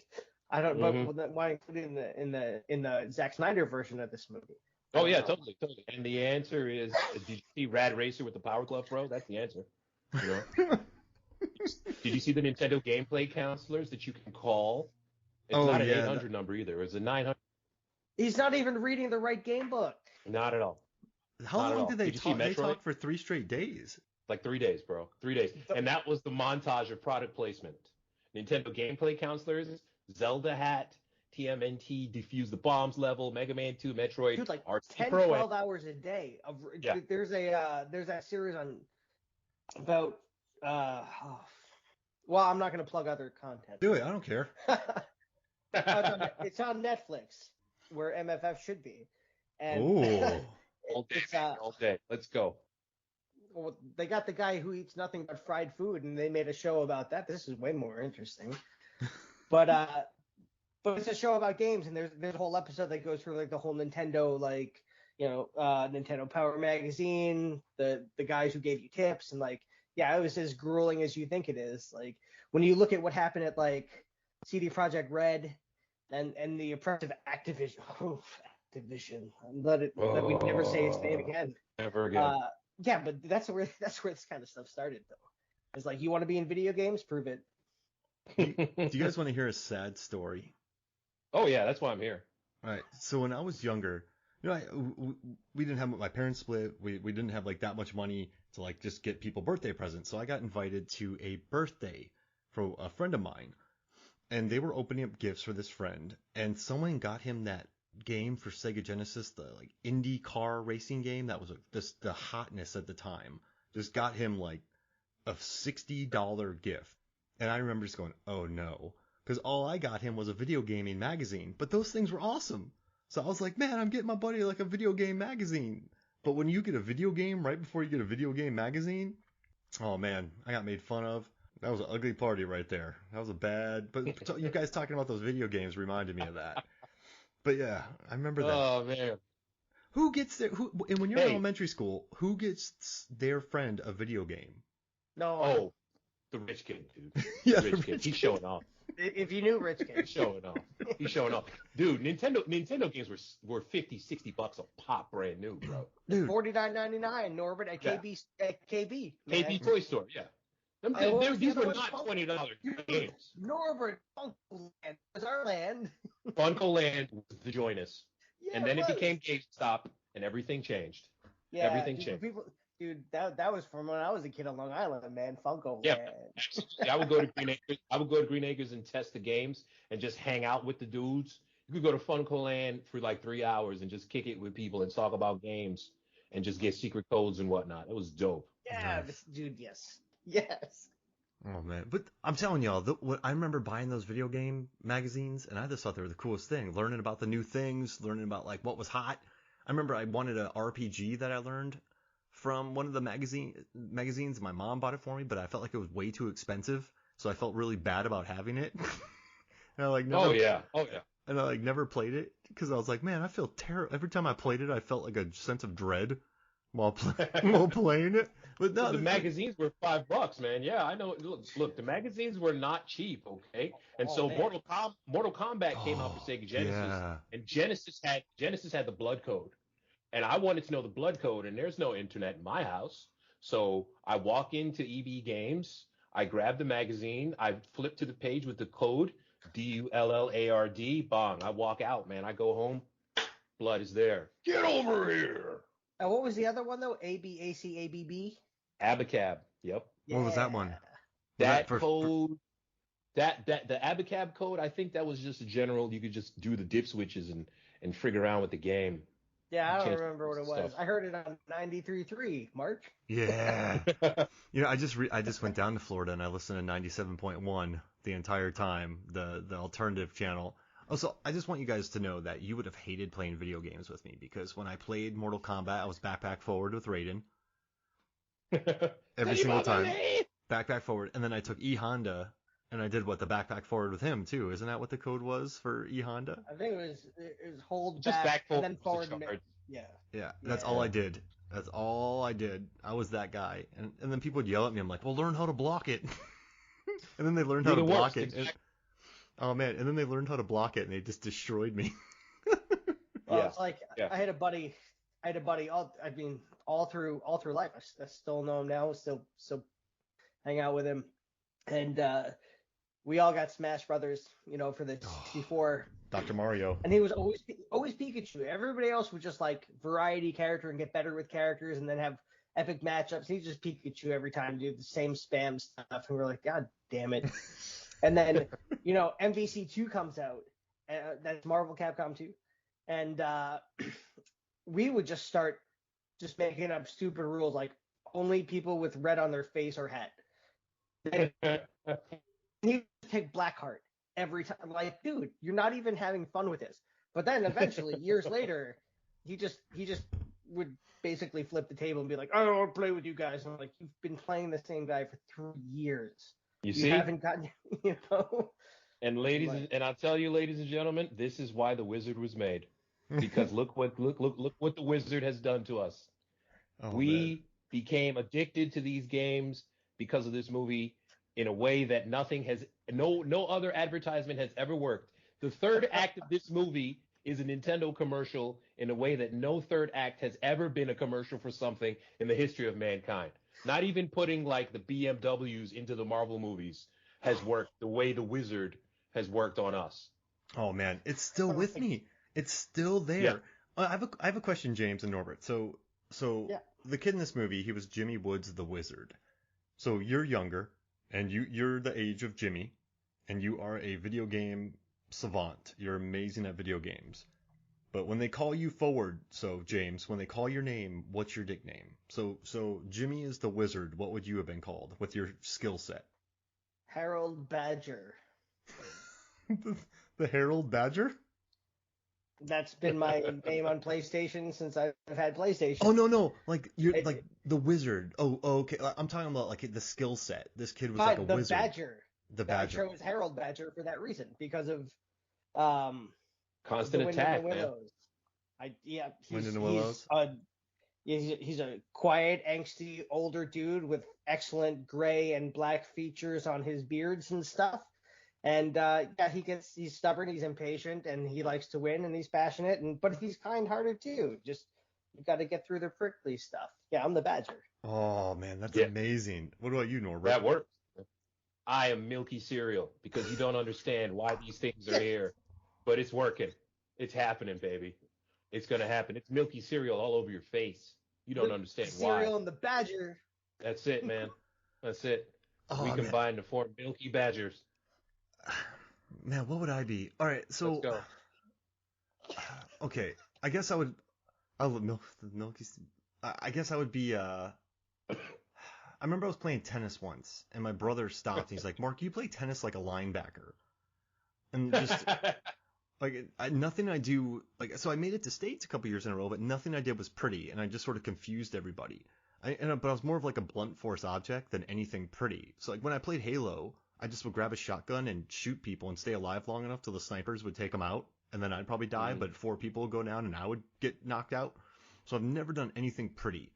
I don't know why include it in the Zack Snyder version of this movie. Oh yeah, totally. And the answer is, did you see Rad Racer with the Power Glove, bro? That's the answer. You know? Did you see the Nintendo gameplay counselors that you can call? It's not an 800 number either. It's a 900. He's not even reading the right game book. Not at all. How long did they talk? They talked for 3 straight days. Like 3 days, bro. 3 days. And that was the montage of product placement. Nintendo gameplay counselors, Zelda hat, TMNT, defuse the bombs level, Mega Man 2, Metroid. Dude, like RC 10, Pro 12 hours a day. There's that series on about well, I'm not going to plug other content. Do it. I don't care. It's on Netflix, where MFF should be. And all day. Let's go. Well, they got the guy who eats nothing but fried food, and they made a show about that. This is way more interesting. But it's a show about games, and there's a whole episode that goes through like the whole Nintendo, like, you know, Nintendo Power Magazine, the guys who gave you tips, and like, yeah, it was as grueling as you think it is. Like, when you look at what happened at like CD Projekt Red and the oppressive Activision. Let me never say its name again. Never again. Yeah, but that's where this kind of stuff started, though. It's like, you want to be in video games? Prove it. Do you guys want to hear a sad story? Oh yeah, that's why I'm here. All right. So when I was younger, you know, we didn't have, my parents split. We didn't have like that much money to like just get people birthday presents. So I got invited to a birthday for a friend of mine, and they were opening up gifts for this friend, and someone got him that game for Sega Genesis, the like indie car racing game that was the hotness at the time. Just got him like a $60 gift, and I remember just going, oh no, because all I got him was a video gaming magazine, but those things were awesome. So I was like, man, I'm getting my buddy like a video game magazine. But when you get a video game right before you get a video game magazine, oh man, I got made fun of. That was an ugly party right there. That was a bad. But you guys talking about those video games reminded me of that. But yeah, I remember that. Oh man. Who gets their and when you're in elementary school, who gets their friend a video game? No. Oh, the rich kid, dude. Yeah, the rich kid. He's showing off. If you knew rich kid. He's showing off. He's showing off. Dude, Nintendo games were $50-$60 a pop, brand new, bro. Dude. $49.99, Norbert, at KB. KB Toy Store, yeah. These were not $20 games. Norbert, Funko Land was our land. Funko Land was the join us. Yeah, and then it became GameStop, and everything changed. Yeah, everything changed. That was from when I was a kid on Long Island, man. Funko yeah, Land. Absolutely. I would go to Green Acres and test the games and just hang out with the dudes. You could go to Funko Land for like 3 hours and just kick it with people and talk about games and just get secret codes and whatnot. It was dope. Yeah, nice. Dude, yes. Yes. Oh man, but I'm telling y'all, I remember buying those video game magazines, and I just thought they were the coolest thing. Learning about the new things, learning about like what was hot. I remember I wanted an RPG that I learned from one of the magazines. My mom bought it for me, but I felt like it was way too expensive, so I felt really bad about having it. And I like never. Oh yeah. And I like never played it because I was like, man, I feel terrible. Every time I played it, I felt like a sense of dread while playing it. But no, the magazines were $5, man. Yeah, I know. Look, the magazines were not cheap, okay? And Mortal Kombat came out for Sega Genesis, and Genesis had the blood code, and I wanted to know the blood code, and there's no internet in my house, so I walk into EB Games, I grab the magazine, I flip to the page with the code DULLARD, bong. I walk out, man. I go home, blood is there. Get over here. What was the other one though? ABACABB? Abacab. Yep. Yeah. What was that one? That code. That the Abacab code. I think that was just a general. You could just do the dip switches and figure around with the game. Yeah, I don't remember what it was. I heard it on 93.3, Mark. Yeah. You know, I just went down to Florida and I listened to 97.1 the entire time, the alternative channel. Also, I just want you guys to know that you would have hated playing video games with me because when I played Mortal Kombat, I was backpack forward with Raiden. Every single time. Backpack forward. And then I took E-Honda and I did the backpack forward with him too. Isn't that what the code was for E-Honda? I think it was hold just back and then forward. Yeah, that's all I did. That's all I did. I was that guy. And then people would yell at me. I'm like, well, learn how to block it. And then they learned how to block it. Exactly. Oh man! And then they learned how to block it, and they just destroyed me. Well, it's like I had a buddy. All through life. I still know him now. Still hang out with him, and we all got Smash Brothers, for the 64. Dr. Mario. And he was always Pikachu. Everybody else would just like variety character and get better with characters, and then have epic matchups. He's just Pikachu every time, do the same spam stuff, and we're like, God damn it. And then, MVC2 comes out. That's Marvel Capcom 2. And we would just start just making up stupid rules, like only people with red on their face or head. He would pick Blackheart every time. Like, dude, you're not even having fun with this. But then eventually, years later, he just would basically flip the table and be like, I don't want to play with you guys. And I'm like, you've been playing the same guy for 3 years. You haven't gotten, And I'll tell you, ladies and gentlemen, this is why the Wizard was made. Because look what the Wizard has done to us. We became addicted to these games because of this movie in a way that no other advertisement has ever worked. The third act of this movie is a Nintendo commercial in a way that no third act has ever been a commercial for something in the history of mankind. Not even putting like the BMWs into the Marvel movies has worked the way the Wizard has worked on us. Oh man, it's still with me. It's still there. Yeah. I have a question, James and Norbert. So the kid in this movie, he was Jimmy Woods the Wizard. So you're younger, and you're the age of Jimmy, and you are a video game savant. You're amazing at video games. But when they call you forward, so James, when they call your name, what's your nickname? So Jimmy is the Wizard. What would you have been called with your skill set? Harold Badger. The Harold Badger? That's been my name on PlayStation since I've had PlayStation. Oh no, like you're like the Wizard. Oh, okay. I'm talking about like the skill set. This kid was like a wizard. The Badger. I chose Harold Badger for that reason because of constant attack. Wind in the Willows. Wind in the Willows. He's a quiet, angsty older dude with excellent gray and black features on his beards and stuff. And he's stubborn, he's impatient, and he likes to win, and he's passionate, but he's kind-hearted too. Just you got to get through the prickly stuff. Yeah, I'm the Badger. Oh man, that's amazing. What about you, Norbert? That works. I am Milky Cereal because you don't understand why these things are here, but it's working. It's happening, baby. It's gonna happen. It's Milky Cereal all over your face. You don't understand why. Cereal and the Badger. That's it, man. That's it. We combined to form Milky Badgers. Man, what would I be? All right, so let's go. Okay, I guess I would Milky. I guess I would be. I remember I was playing tennis once, and my brother stopped. And he's like, "Mark, you play tennis like a linebacker," and just like nothing I do. Like, so I made it to states a couple years in a row, but nothing I did was pretty, and I just sort of confused everybody. But I was more of like a blunt force object than anything pretty. So like when I played Halo, I just would grab a shotgun and shoot people and stay alive long enough till the snipers would take them out, and then I'd probably die, but 4 people would go down and I would get knocked out. So I've never done anything pretty.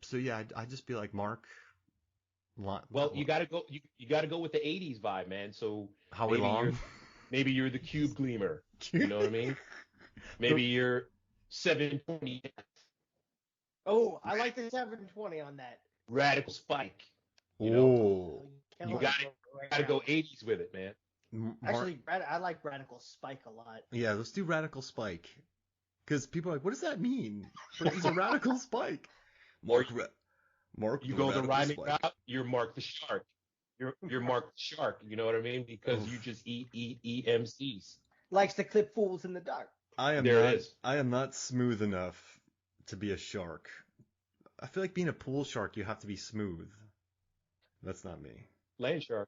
So yeah, I'd just be like Mark. Well, you gotta go. You gotta go with the '80s vibe, man. So Howie Long. Maybe you're the Cube Gleamer. You know what I mean? Maybe you're 720. Oh, I like the 720 on that. Radical Spike. You gotta go 80s with it, man. Actually, I like Radical Spike a lot. Yeah, let's do Radical Spike. Because people are like, what does that mean? He's a Radical Spike. Mark, you go the rhyming route, you're Mark the Shark. You're Mark the Shark, you know what I mean? Because you just eat MCs. Likes to clip fools in the dark. I am not smooth enough to be a shark. I feel like being a pool shark, you have to be smooth. That's not me. Land shark.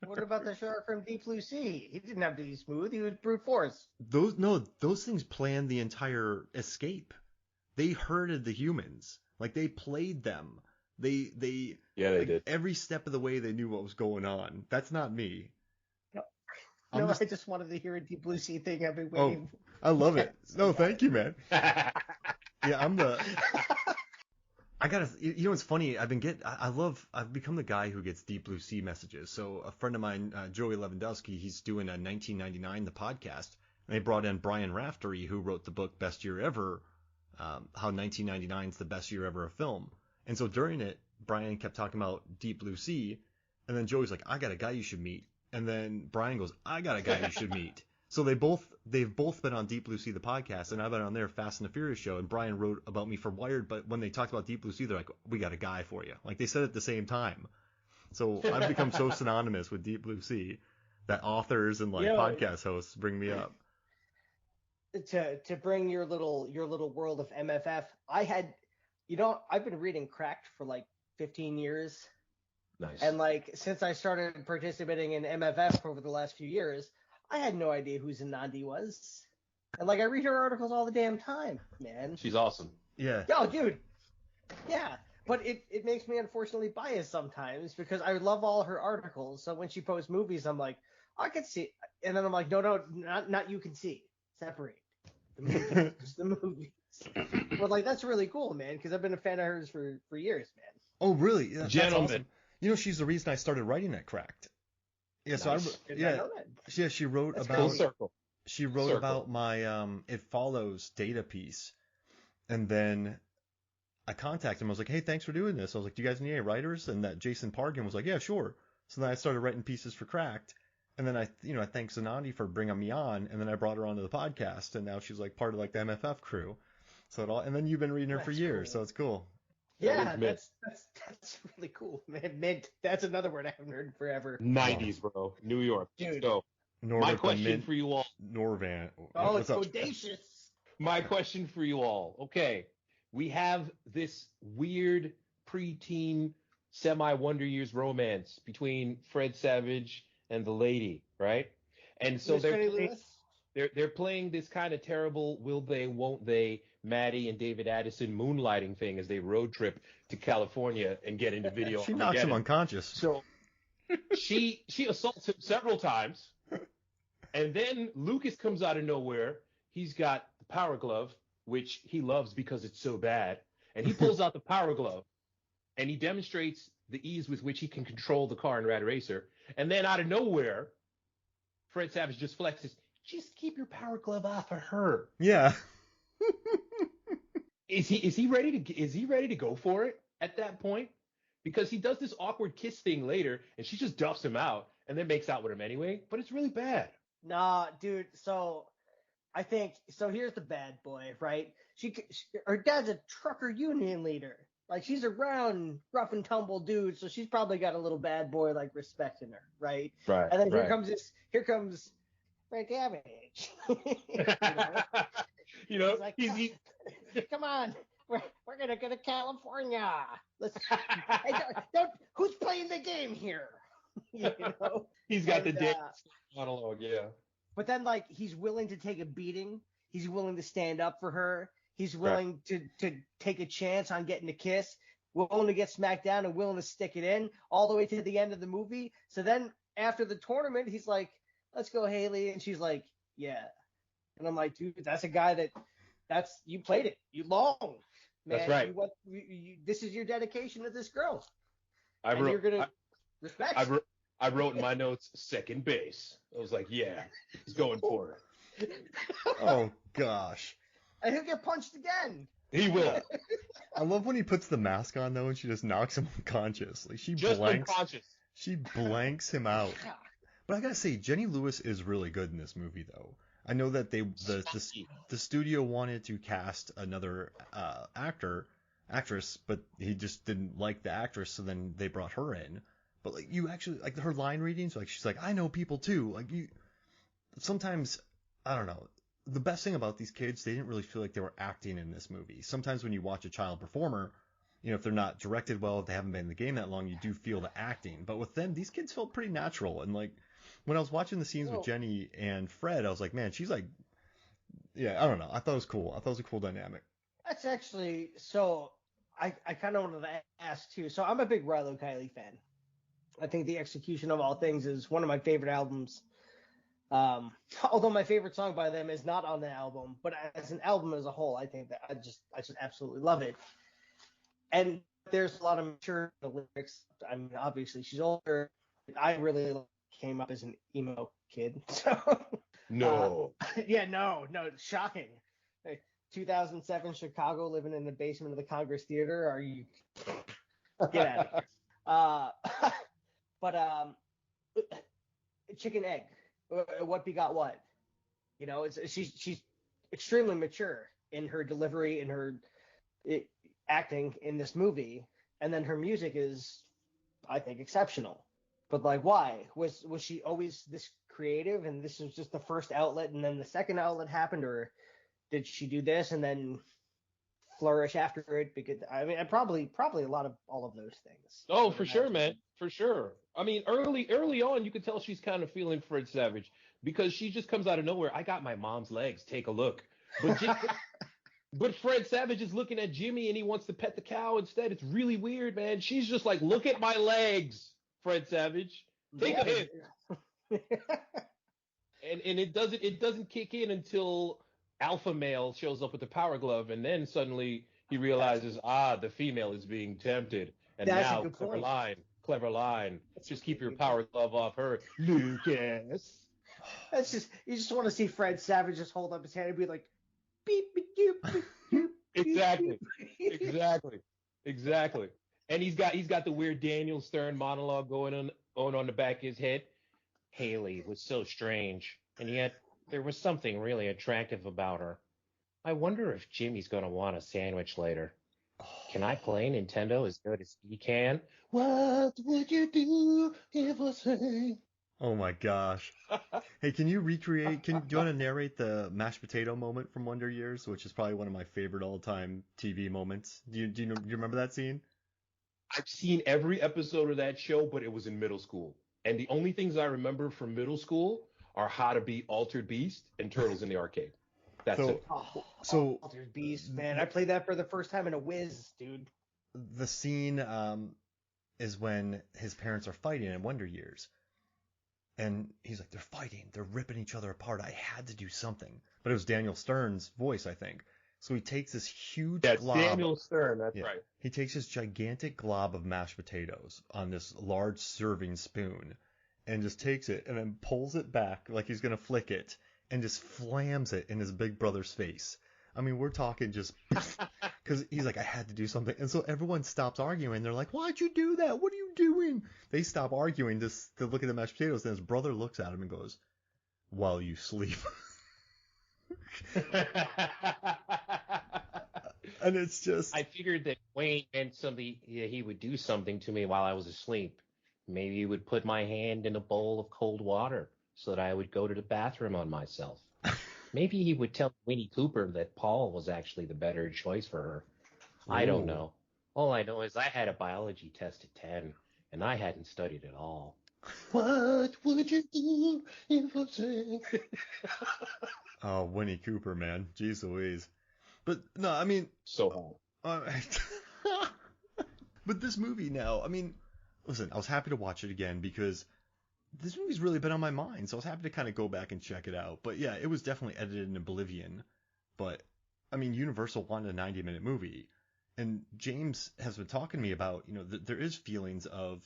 What about the shark from Deep Blue Sea? He didn't have to be smooth. He was brute force. Those things planned the entire escape. They herded the humans. Like they played them. They did. Every step of the way they knew what was going on. That's not me. No. I just wanted to hear a Deep Blue Sea thing I've been waiting for. I love it. No, thank you, man. Yeah, I gotta, it's funny. I've become the guy who gets Deep Blue Sea messages. So a friend of mine, Joey Lewandowski, he's doing a 1999, the podcast, and they brought in Brian Raftery, who wrote the book Best Year Ever, how 1999 is the best year ever of film. And so during it, Brian kept talking about Deep Blue Sea, and then Joey's like, I got a guy you should meet. And then Brian goes, I got a guy you should meet. So they've both been on Deep Blue Sea, the podcast, and I've been on their Fast and the Furious show, and Brian wrote about me for Wired, but when they talked about Deep Blue Sea, they're like, we got a guy for you. Like, they said it at the same time. So I've become so synonymous with Deep Blue Sea that authors and podcast hosts bring me up. To bring your little world of MFF, I've been reading Cracked for 15 years. Nice. And since I started participating in MFF over the last few years, I had no idea who Zanandi was. And I read her articles all the damn time, man. She's awesome. Yeah. Oh, dude. Yeah. But it makes me unfortunately biased sometimes because I love all her articles. So when she posts movies, I'm like, I can see. And then I'm like, no, not you can see. Separate. The movies, just the movies. But that's really cool, man, because I've been a fan of hers for years, man. Oh, really? Yeah, Gentlemen. Awesome. She's the reason I started writing at Cracked. Yeah, so nice. She wrote That's about cool. Circle. She wrote about my It Follows data piece, and then I contacted him. I was like, hey, thanks for doing this. I was like, do you guys need any writers? And that Jason Pargin was like, yeah, sure. So then I started writing pieces for Cracked, and then I thanked Zanandi for bringing me on, and then I brought her onto the podcast, and now she's part of the MFF crew. So and then you've been reading her for years, so it's cool. Yeah, that's really cool, man. That's another word I haven't heard in forever. 90s, bro. New York. Dude. So, my question for you all. Norvan. Oh, it's audacious. My question for you all. Okay, we have this weird preteen semi-Wonder Years romance between Fred Savage and the lady, right? And so they're playing this kind of terrible will they, won't they, Maddie and David Addison moonlighting thing as they road trip to California and get into video. She knocks him unconscious. So she assaults him several times, and then Lucas comes out of nowhere. He's got the power glove, which he loves because it's so bad, and he pulls out the power glove, and he demonstrates the ease with which he can control the car in Rad Racer. And then out of nowhere, Fred Savage just flexes. Just keep your power glove off of her. Yeah. Is he ready to go for it at that point? Because he does this awkward kiss thing later, and she just duffs him out and then makes out with him anyway. But it's really bad. Nah, dude. So I think here's the bad boy, right? Her dad's a trucker union leader. She's around rough and tumble dudes, so she's probably got a little bad boy respecting her, right? Right. And then here comes Frank Savage. He's come on, we're gonna go to California. Let's. Who's playing the game here? He's got the dick monologue, yeah. But then he's willing to take a beating. He's willing to stand up for her. He's willing to take a chance on getting a kiss. Willing to get smacked down and willing to stick it in all the way to the end of the movie. So then after the tournament, he's like, let's go, Haley. And she's like, yeah. And I'm like, dude, that's a guy you played it. You long. Man, that's right. This is your dedication to this girl. You're going to respect. I wrote in my notes, second base. I was like, yeah, he's going for it. Oh, gosh. And he'll get punched again. He will. I love when he puts the mask on, though, and she just knocks him unconscious. She blanks him out. But I gotta say, Jenny Lewis is really good in this movie, though. I know that the studio wanted to cast another actress, but he just didn't like the actress, so then they brought her in. But you actually her line readings, she's like, I know people too. Sometimes, I don't know. The best thing about these kids, they didn't really feel like they were acting in this movie. Sometimes when you watch a child performer, if they're not directed well, if they haven't been in the game that long, you do feel the acting. But with them, these kids felt pretty natural. And when I was watching the scenes with Jenny and Fred, I was like, man, she's yeah, I don't know. I thought it was cool. I thought it was a cool dynamic. That's actually, so I kind of wanted to ask too. So I'm a big Rilo Kiley fan. I think The Execution of All Things is one of my favorite albums. Although my favorite song by them is not on the album, but as an album as a whole, I think that I just absolutely love it. And there's a lot of mature in the lyrics. I mean, obviously she's older. I really came up as an emo kid, so no. Yeah, no, shocking. 2007 Chicago, living in the basement of the Congress Theater. Are you get out of here? But chicken egg. What begot what? You know, she's extremely mature in her delivery, in her acting in this movie, and then her music is, I think, exceptional. But like, why was she always this creative, and this was just the first outlet, and then the second outlet happened, or did she do this and then flourish after it? Because I mean, probably a lot of all of those things. Oh, for sure, man, for sure. I mean, early on, you could tell she's kind of feeling Fred Savage because she just comes out of nowhere. I got my mom's legs. Take a look. But Fred Savage is looking at Jimmy and he wants to pet the cow instead. It's really weird, man. She's just like, look at my legs, Fred Savage. Take a hit. and it doesn't kick in until alpha male shows up with the power glove, and then suddenly he realizes, the female is being tempted. And that's now, clever line. Just keep your power glove off her, Lucas. That's just, you just want to see Fred Savage just hold up his hand and be like, beep, beep, beep, beep, beep. Exactly. And he's got the weird Daniel Stern monologue going on the back of his head. Haley was so strange, and yet there was something really attractive about her. I wonder if Jimmy's going to want a sandwich later. Can I play Nintendo as good as he can? What would you do if I sang? Oh my gosh. Hey, can you recreate, do you want to narrate the mashed potato moment from Wonder Years, which is probably one of my favorite all-time TV moments? Do you remember that scene? I've seen every episode of that show, but it was in middle school. And the only things I remember from middle school are How to Beat Altered Beast and Turtles in the Arcade. That's it. So Altered Beast, man. I played that for the first time in a whiz, dude. The scene is when his parents are fighting in Wonder Years. And he's like, they're fighting. They're ripping each other apart. I had to do something. But it was Daniel Stern's voice, I think. So he takes this huge glob. Daniel Stern, that's right. He takes this gigantic glob of mashed potatoes on this large serving spoon and just takes it and then pulls it back like he's going to flick it and just flams it in his big brother's face. I mean, we're talking just because he's like, I had to do something. And so everyone stops arguing. They're like, why'd you do that? What are you doing? They stop arguing just to look at the mashed potatoes. And his brother looks at him and goes, while you sleep. And it's just, I figured that Wayne meant something. Yeah, he would do something to me while I was asleep. Maybe he would put my hand in a bowl of cold water so that I would go to the bathroom on myself. Maybe he would tell Winnie Cooper that Paul was actually the better choice for her. I don't know. All I know is I had a biology test at 10 and I hadn't studied at all. What would you do if I sang? Oh, Winnie Cooper, man. Jeez Louise. But, no, I mean... So hard. But this movie now, I mean, listen, I was happy to watch it again because this movie's really been on my mind, so I was happy to kind of go back and check it out. But yeah, it was definitely edited in oblivion. But, I mean, Universal wanted a 90-minute movie. And James has been talking to me about, you know, there is feelings of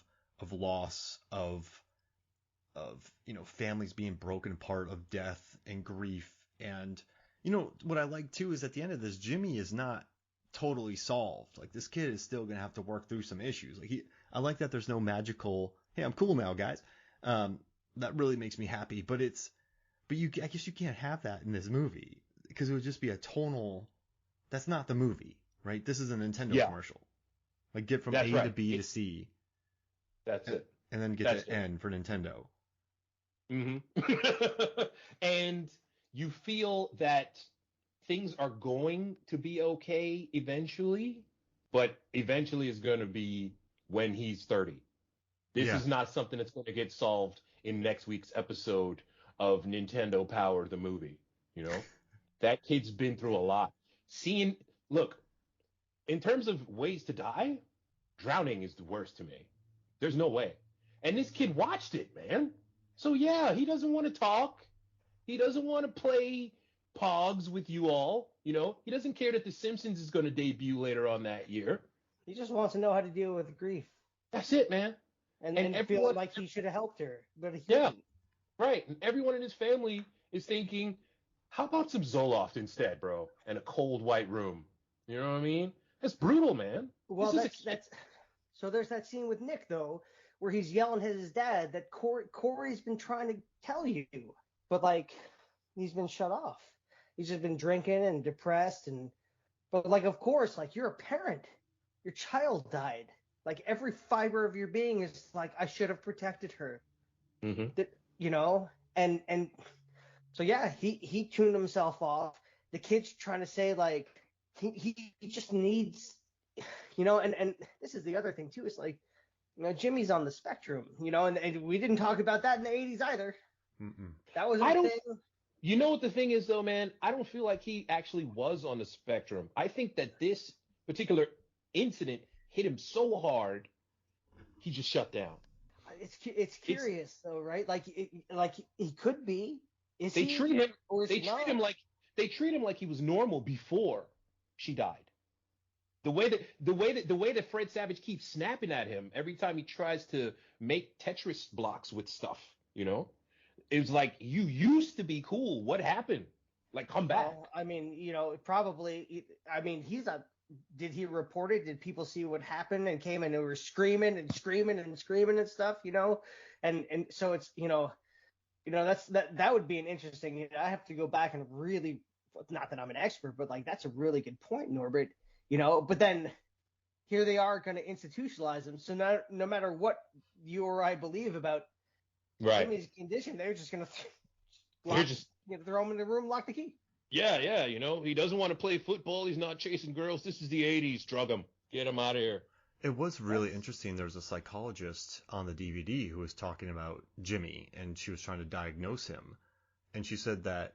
loss, of you know, families being broken apart, of death and grief. And, you know, what I like too is at the end of this, Jimmy is not totally solved. Like, this kid is still going to have to work through some issues. Like, I like that there's no magical, hey, I'm cool now, guys. That really makes me happy. But I guess you can't have that in this movie because it would just be a tonal, that's not the movie, right? This is a Nintendo commercial. Like, get from A to B to C. That's it. And then get to N for Nintendo. Mm-hmm. And you feel that things are going to be okay eventually, but eventually is going to be when he's 30. This is not something that's going to get solved in next week's episode of Nintendo Power, the movie. You know, that kid's been through a lot. Look, in terms of ways to die, drowning is the worst to me. There's no way. And this kid watched it, man. So yeah, he doesn't want to talk. He doesn't want to play Pogs with you all. You know, he doesn't care that The Simpsons is going to debut later on that year. He just wants to know how to deal with grief. That's it, man. And everyone, feel like he should have helped her, but he didn't. Right. And everyone in his family is thinking, how about some Zoloft instead, bro? And a cold white room. You know what I mean? That's brutal, man. Well, that's so there's that scene with Nick, though, where he's yelling at his dad that Corey's been trying to tell you, but, like, he's been shut off. He's just been drinking and depressed. But, like, of course, like, you're a parent. Your child died. Like, every fiber of your being is like, I should have protected her. Mm-hmm. You know? And so, yeah, he tuned himself off. The kid's trying to say, like, he just needs, you know, and this is the other thing, too. It's like, you know, Jimmy's on the spectrum, you know, and we didn't talk about that in the 80s either. Mm-mm. That was a thing. You know what the thing is, though, man? I don't feel like he actually was on the spectrum. I think that this particular incident hit him so hard, he just shut down. It's curious, though, right? Like he could be. They treat him like he was normal before she died. The way that Fred Savage keeps snapping at him every time he tries to make Tetris blocks with stuff, you know, it's like, you used to be cool. What happened? Like, come back. Well, I mean, you know, probably. I mean, did he report it? Did people see what happened and came and they were screaming and stuff, you know? And so it's, you know, that would be an interesting. I have to go back and really, not that I'm an expert, but, like, that's a really good point, Norbert. You know, but then here they are going to institutionalize him. So no matter what you or I believe about Jimmy's condition, they're just going to throw him in the room, lock the key. Yeah, you know, he doesn't want to play football. He's not chasing girls. This is the 80s. Drug him. Get him out of here. It was really interesting. There was a psychologist on the DVD who was talking about Jimmy, and she was trying to diagnose him. And she said that,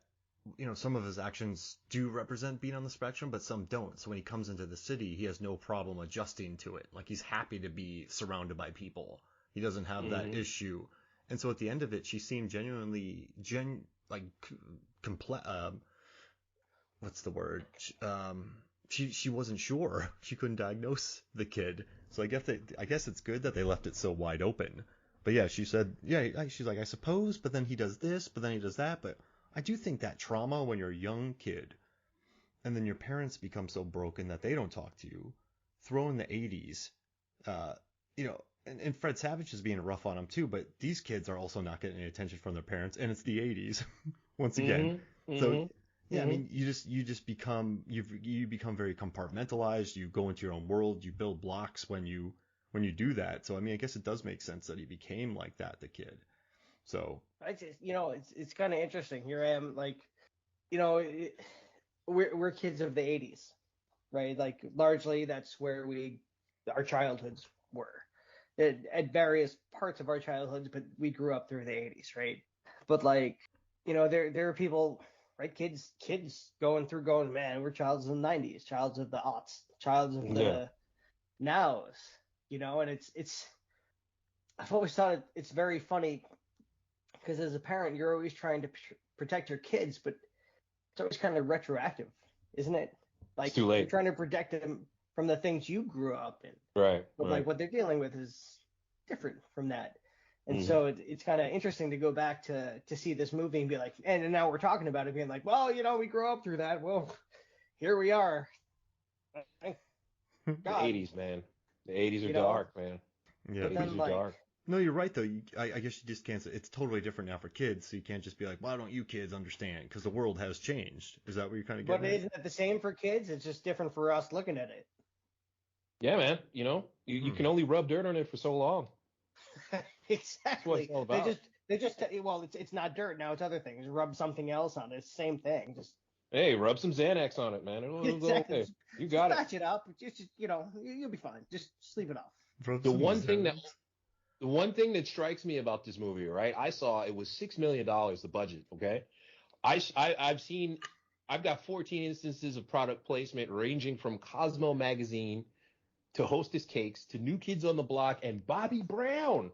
you know, some of his actions do represent being on the spectrum, but some don't. So when he comes into the city, he has no problem adjusting to it. Like, he's happy to be surrounded by people. He doesn't have that issue. And so at the end of it, she seemed genuinely, what's the word? She wasn't sure. She couldn't diagnose the kid. So I guess it's good that they left it so wide open. But yeah, she said, she's like, I suppose, but then he does this, but then he does that, but I do think that trauma when you're a young kid and then your parents become so broken that they don't talk to you, throw in the 80s, you know, and Fred Savage is being rough on him too, but these kids are also not getting any attention from their parents, and it's the 80s once again. So yeah, I mean, you become very compartmentalized. You go into your own world. You build blocks when you do that. So I mean, I guess it does make sense that he became like that, the kid. So I just, you know, it's kind of interesting. Here I am, like, you know, we're kids of the 80s, right? Like, largely that's where our childhoods were at various parts of our childhoods, but we grew up through the 80s, right? But, like, you know, there are people, right? Kids going, man, we're childs of the 90s, childs of the aughts, childs of the nows, you know, and it's I've always thought it's very funny. Because as a parent, you're always trying to protect your kids, but it's always kind of retroactive, isn't it? Like, it's too late. You're trying to protect them from the things you grew up in. Right. But like what they're dealing with is different from that. And so it's kind of interesting to go back to see this movie and be like, and now we're talking about it being like, well, you know, we grew up through that. Well, here we are. The 80s, man. The 80s are dark, man. Yeah, the 80s are dark. No, you're right, though. I guess you just can't say it's totally different now for kids, so you can't just be like, why don't you kids understand? Because the world has changed. Is that what you're kind of getting at? But isn't it the same for kids? It's just different for us looking at it. Yeah, man. You know, you can only rub dirt on it for so long. Exactly. That's what it's all about. They just well, it's not dirt now. It's other things. Rub something else on it. It's the same thing. Just hey, rub some Xanax on it, man. It'll go okay. You got just it. Patch it up. Just you know, you'll be fine. Just sleep it off. The one thing that strikes me about this movie, right? I saw it was $6 million, the budget. Okay, I've got 14 instances of product placement ranging from Cosmo magazine to Hostess Cakes to New Kids on the Block and Bobby Brown.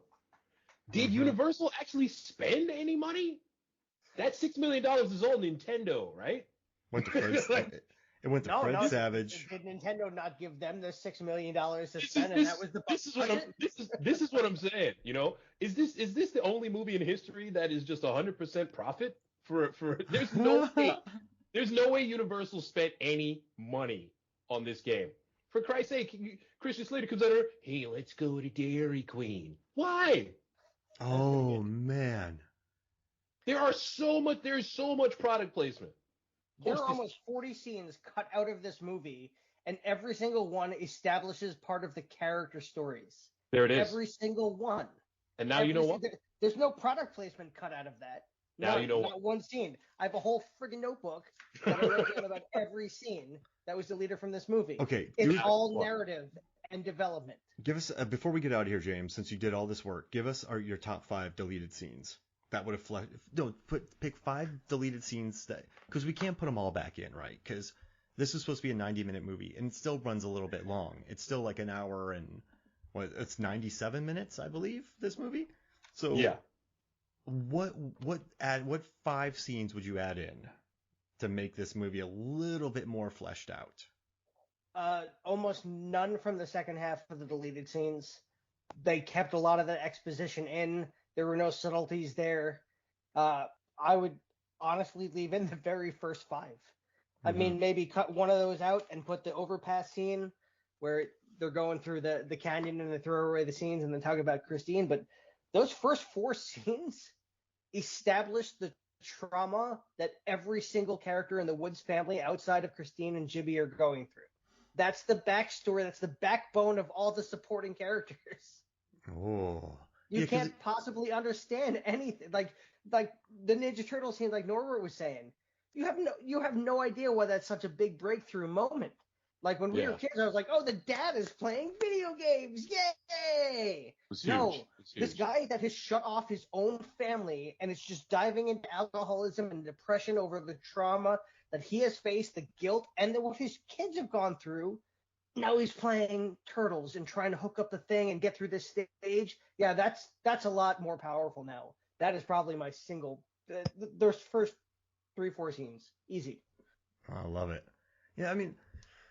Did Universal actually spend any money? That $6 million is all Nintendo, right? Went to Fred. It went to Fred Savage. Did Nintendo not give them the $6 million to spend, and that was the budget? This is what I'm saying. You know, is this the only movie in history that is just 100% profit? For there's no way Universal spent any money on this game. For Christ's sake, Christian Slater comes out here, hey, let's go to Dairy Queen. Why? Oh man. There's so much product placement. There are almost 40 scenes cut out of this movie, and every single one establishes part of the character stories. There it is. Every single one. And now you know what? There's no product placement cut out of that. Now you know not one scene. I have a whole friggin' notebook that I wrote down about every scene that was deleted from this movie. Okay. It's all narrative and development. Give us, before we get out of here, James, since you did all this work, give us your top 5 deleted scenes. That would have pick 5 deleted scenes because we can't put them all back in, right? Because this is supposed to be a 90-minute movie, and it still runs a little bit long. It's still like an hour and it's 97 minutes, I believe, this movie. So yeah, what 5 scenes would you add in to make this movie a little bit more fleshed out? Almost none from the second half of the deleted scenes. They kept a lot of the exposition in. There were no subtleties there. I would honestly leave in the very first 5. I mean, maybe cut one of those out and put the overpass scene where they're going through the canyon and they throw away the scenes and then talk about Christine. But those first 4 scenes establish the trauma that every single character in the Woods family outside of Christine and Jibby are going through. That's the backstory. That's the backbone of all the supporting characters. Oh. You can't possibly understand anything. Like the Ninja Turtle scene, like Norbert was saying, you have no idea why that's such a big breakthrough moment. Like when we were kids, I was like, oh, the dad is playing video games, yay! This guy that has shut off his own family and is just diving into alcoholism and depression over the trauma that he has faced, the guilt, and then what his kids have gone through. Now he's playing Turtles and trying to hook up the thing and get through this stage. Yeah, that's a lot more powerful now. That is probably my single. Those first 3-4 scenes, easy. I love it. Yeah, I mean,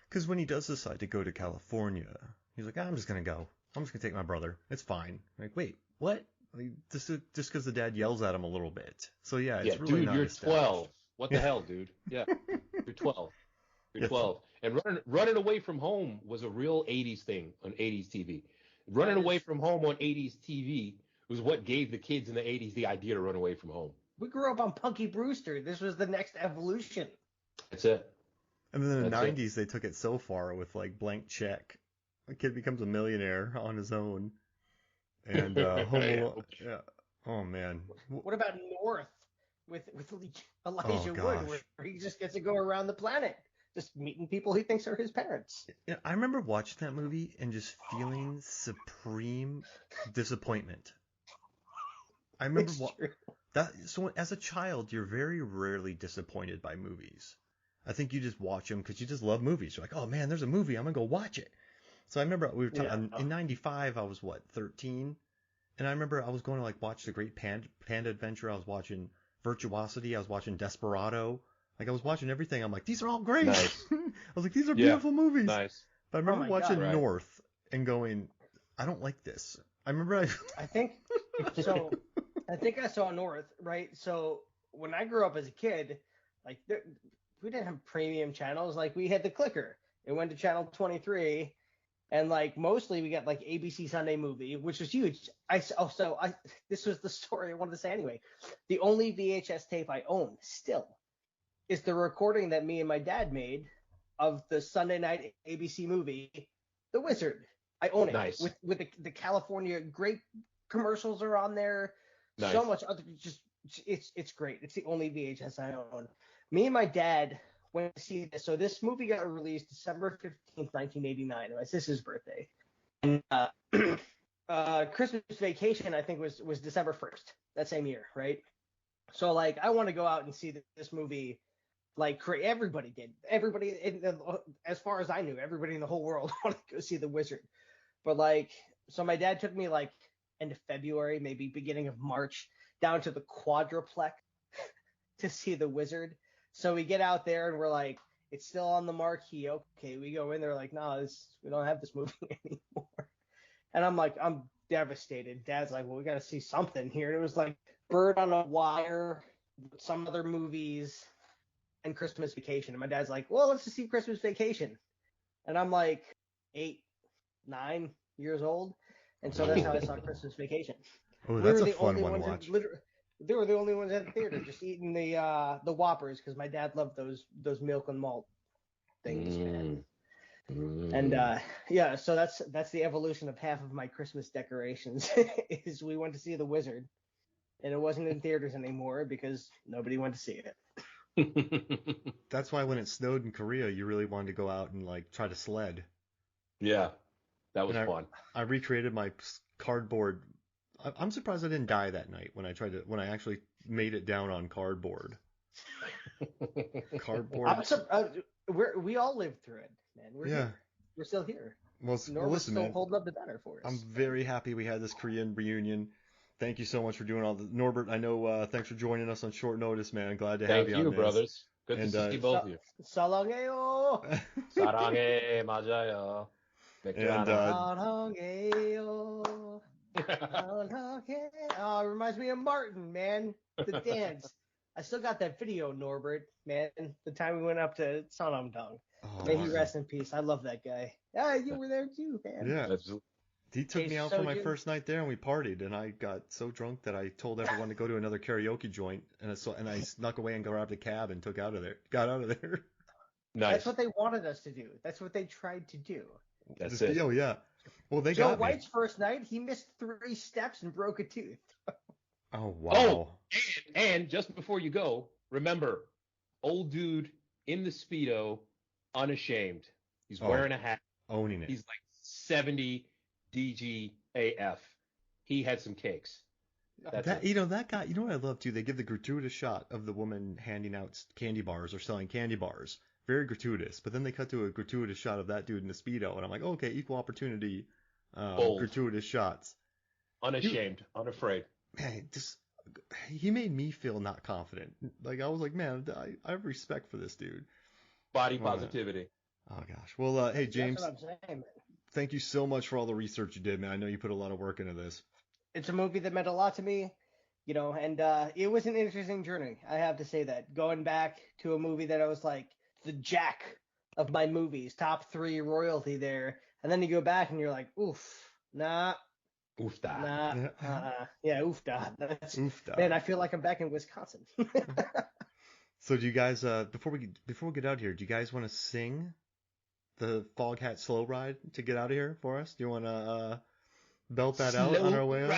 because when he does decide to go to California, he's like, I'm just gonna go. I'm just gonna take my brother. It's fine. Like, wait, what? Like, just because the dad yells at him a little bit. So yeah, it's really dude, you're 12. What the hell, dude? Yeah, you're 12. You're 12. And running away from home was a real 80s thing on 80s TV. Running away from home on 80s TV was what gave the kids in the 80s the idea to run away from home. We grew up on Punky Brewster. This was the next evolution. That's it. And then in the 90s, they took it so far with like Blank Check. A kid becomes a millionaire on his own. And yeah. Oh man. What about North with Elijah Wood, where he just gets to go around the planet, just meeting people he thinks are his parents? Yeah, I remember watching that movie and just feeling supreme disappointment. I remember that. So as a child, you're very rarely disappointed by movies. I think you just watch them because you just love movies. You're like, oh man, there's a movie, I'm gonna go watch it. So I remember we were talking in '95. I was 13, and I remember I was going to like watch The Great Panda Adventure. I was watching Virtuosity. I was watching Desperado. Like I was watching everything. I'm like, these are all great. Nice. I was like, these are beautiful movies. Nice. But I remember watching North and going, I don't like this. I remember I think so. I think I saw North, right? So when I grew up as a kid, like we didn't have premium channels. Like we had the clicker. It went to channel 23, and like mostly we got like ABC Sunday Movie, which was huge. This was the story I wanted to say anyway. The only VHS tape I own still is the recording that me and my dad made of the Sunday night ABC movie, The Wizard. I own it. Nice. With the California great commercials are on there. Nice. So much other, just it's great. It's the only VHS I own. Me and my dad went to see this. So this movie got released December 15th, 1989. My sister's birthday. And Christmas Vacation, I think, was December 1st, that same year, right? So like I want to go out and see this movie. Like everybody did. Everybody, as far as I knew, everybody in the whole world wanted to go see The Wizard. But like, so my dad took me like end of February, maybe beginning of March, down to the Quadruplex to see The Wizard. So we get out there and we're like, it's still on the marquee. Okay, we go in there like, no, we don't have this movie anymore. And I'm like, I'm devastated. Dad's like, well, we got to see something here. And it was like Bird on a Wire, some other movies, and Christmas Vacation. And my dad's like, well, let's just see Christmas Vacation. And I'm like 8, 9 years old. And so that's how I saw Christmas Vacation. Oh, that's a fun one to watch. They were the only ones at the theater, just eating the Whoppers because my dad loved those milk and malt things, man. And yeah, so that's the evolution of half of my Christmas decorations. Is we went to see The Wizard, and it wasn't in theaters anymore because nobody went to see it. That's why when it snowed in Korea, you really wanted to go out and like try to sled. Yeah, that was fun. I recreated my cardboard. I'm surprised I didn't die that night when I actually made it down on cardboard. Cardboard. We all lived through it, man. We're still here. Well, listen, still holding up the banner for us. I'm very happy we had this Korean reunion. Thank you so much for doing all this. Norbert, I know, thanks for joining us on short notice, man. Glad to have you on this. Thank you, brothers. Good to see both of you. 사랑해요. 사랑해, 맞아요. 사랑해요. Oh, it reminds me of Martin, man. The dance. I still got that video, Norbert, man. The time we went up to Sonamdong. Oh, may he rest in peace. I love that guy. Yeah, you were there too, man. Yeah. He took me out for my first night there, and we partied, and I got so drunk that I told everyone to go to another karaoke joint, and I snuck away and grabbed a cab and got out of there. Nice. That's what they wanted us to do. That's what they tried to do. That's it. Oh, yeah. Well, they Joe got White's first night, he missed 3 steps and broke a tooth. Oh, wow. Oh, and just before you go, remember, old dude in the Speedo, unashamed. He's wearing a hat. Owning it. He's like 70 DGAF. He had some cakes. That guy, you know what I love too? They give the gratuitous shot of the woman handing out candy bars or selling candy bars. Very gratuitous. But then they cut to a gratuitous shot of that dude in the Speedo, and I'm like, okay, equal opportunity, gratuitous shots. Unashamed, unafraid. Man, he made me feel not confident. Like, I was like, man, I have respect for this dude. Body positivity. Oh, gosh. Well, hey, James. That's what I'm saying, man. Thank you so much for all the research you did, man. I know you put a lot of work into this. It's a movie that meant a lot to me, and it was an interesting journey. I have to say that. Going back to a movie that I was like the Jack of my movies, top 3 royalty there, and then you go back and you're like, oof, nah. Oofda. Nah. Yeah, oofda. Oofda. Man, I feel like I'm back in Wisconsin. So do you guys, before we get out here, do you guys want to sing the Foghat Slow Ride to get out of here for us? Do you want to belt that out on our way out?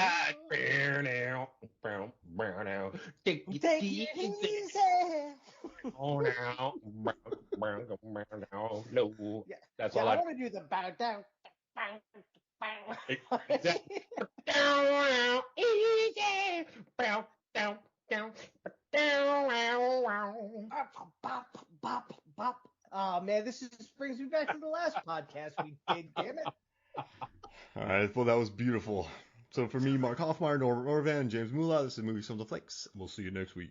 Take it easy. Oh, now. No. That's all I want to do the bow down. Easy. Bow down. Bop. Oh man, this brings me back to the last podcast we did. Damn it! All right, well that was beautiful. So for me, Mark Hoffmeyer, Norbert Orvan, James Mula, this is Movie Some of the Flakes. We'll see you next week.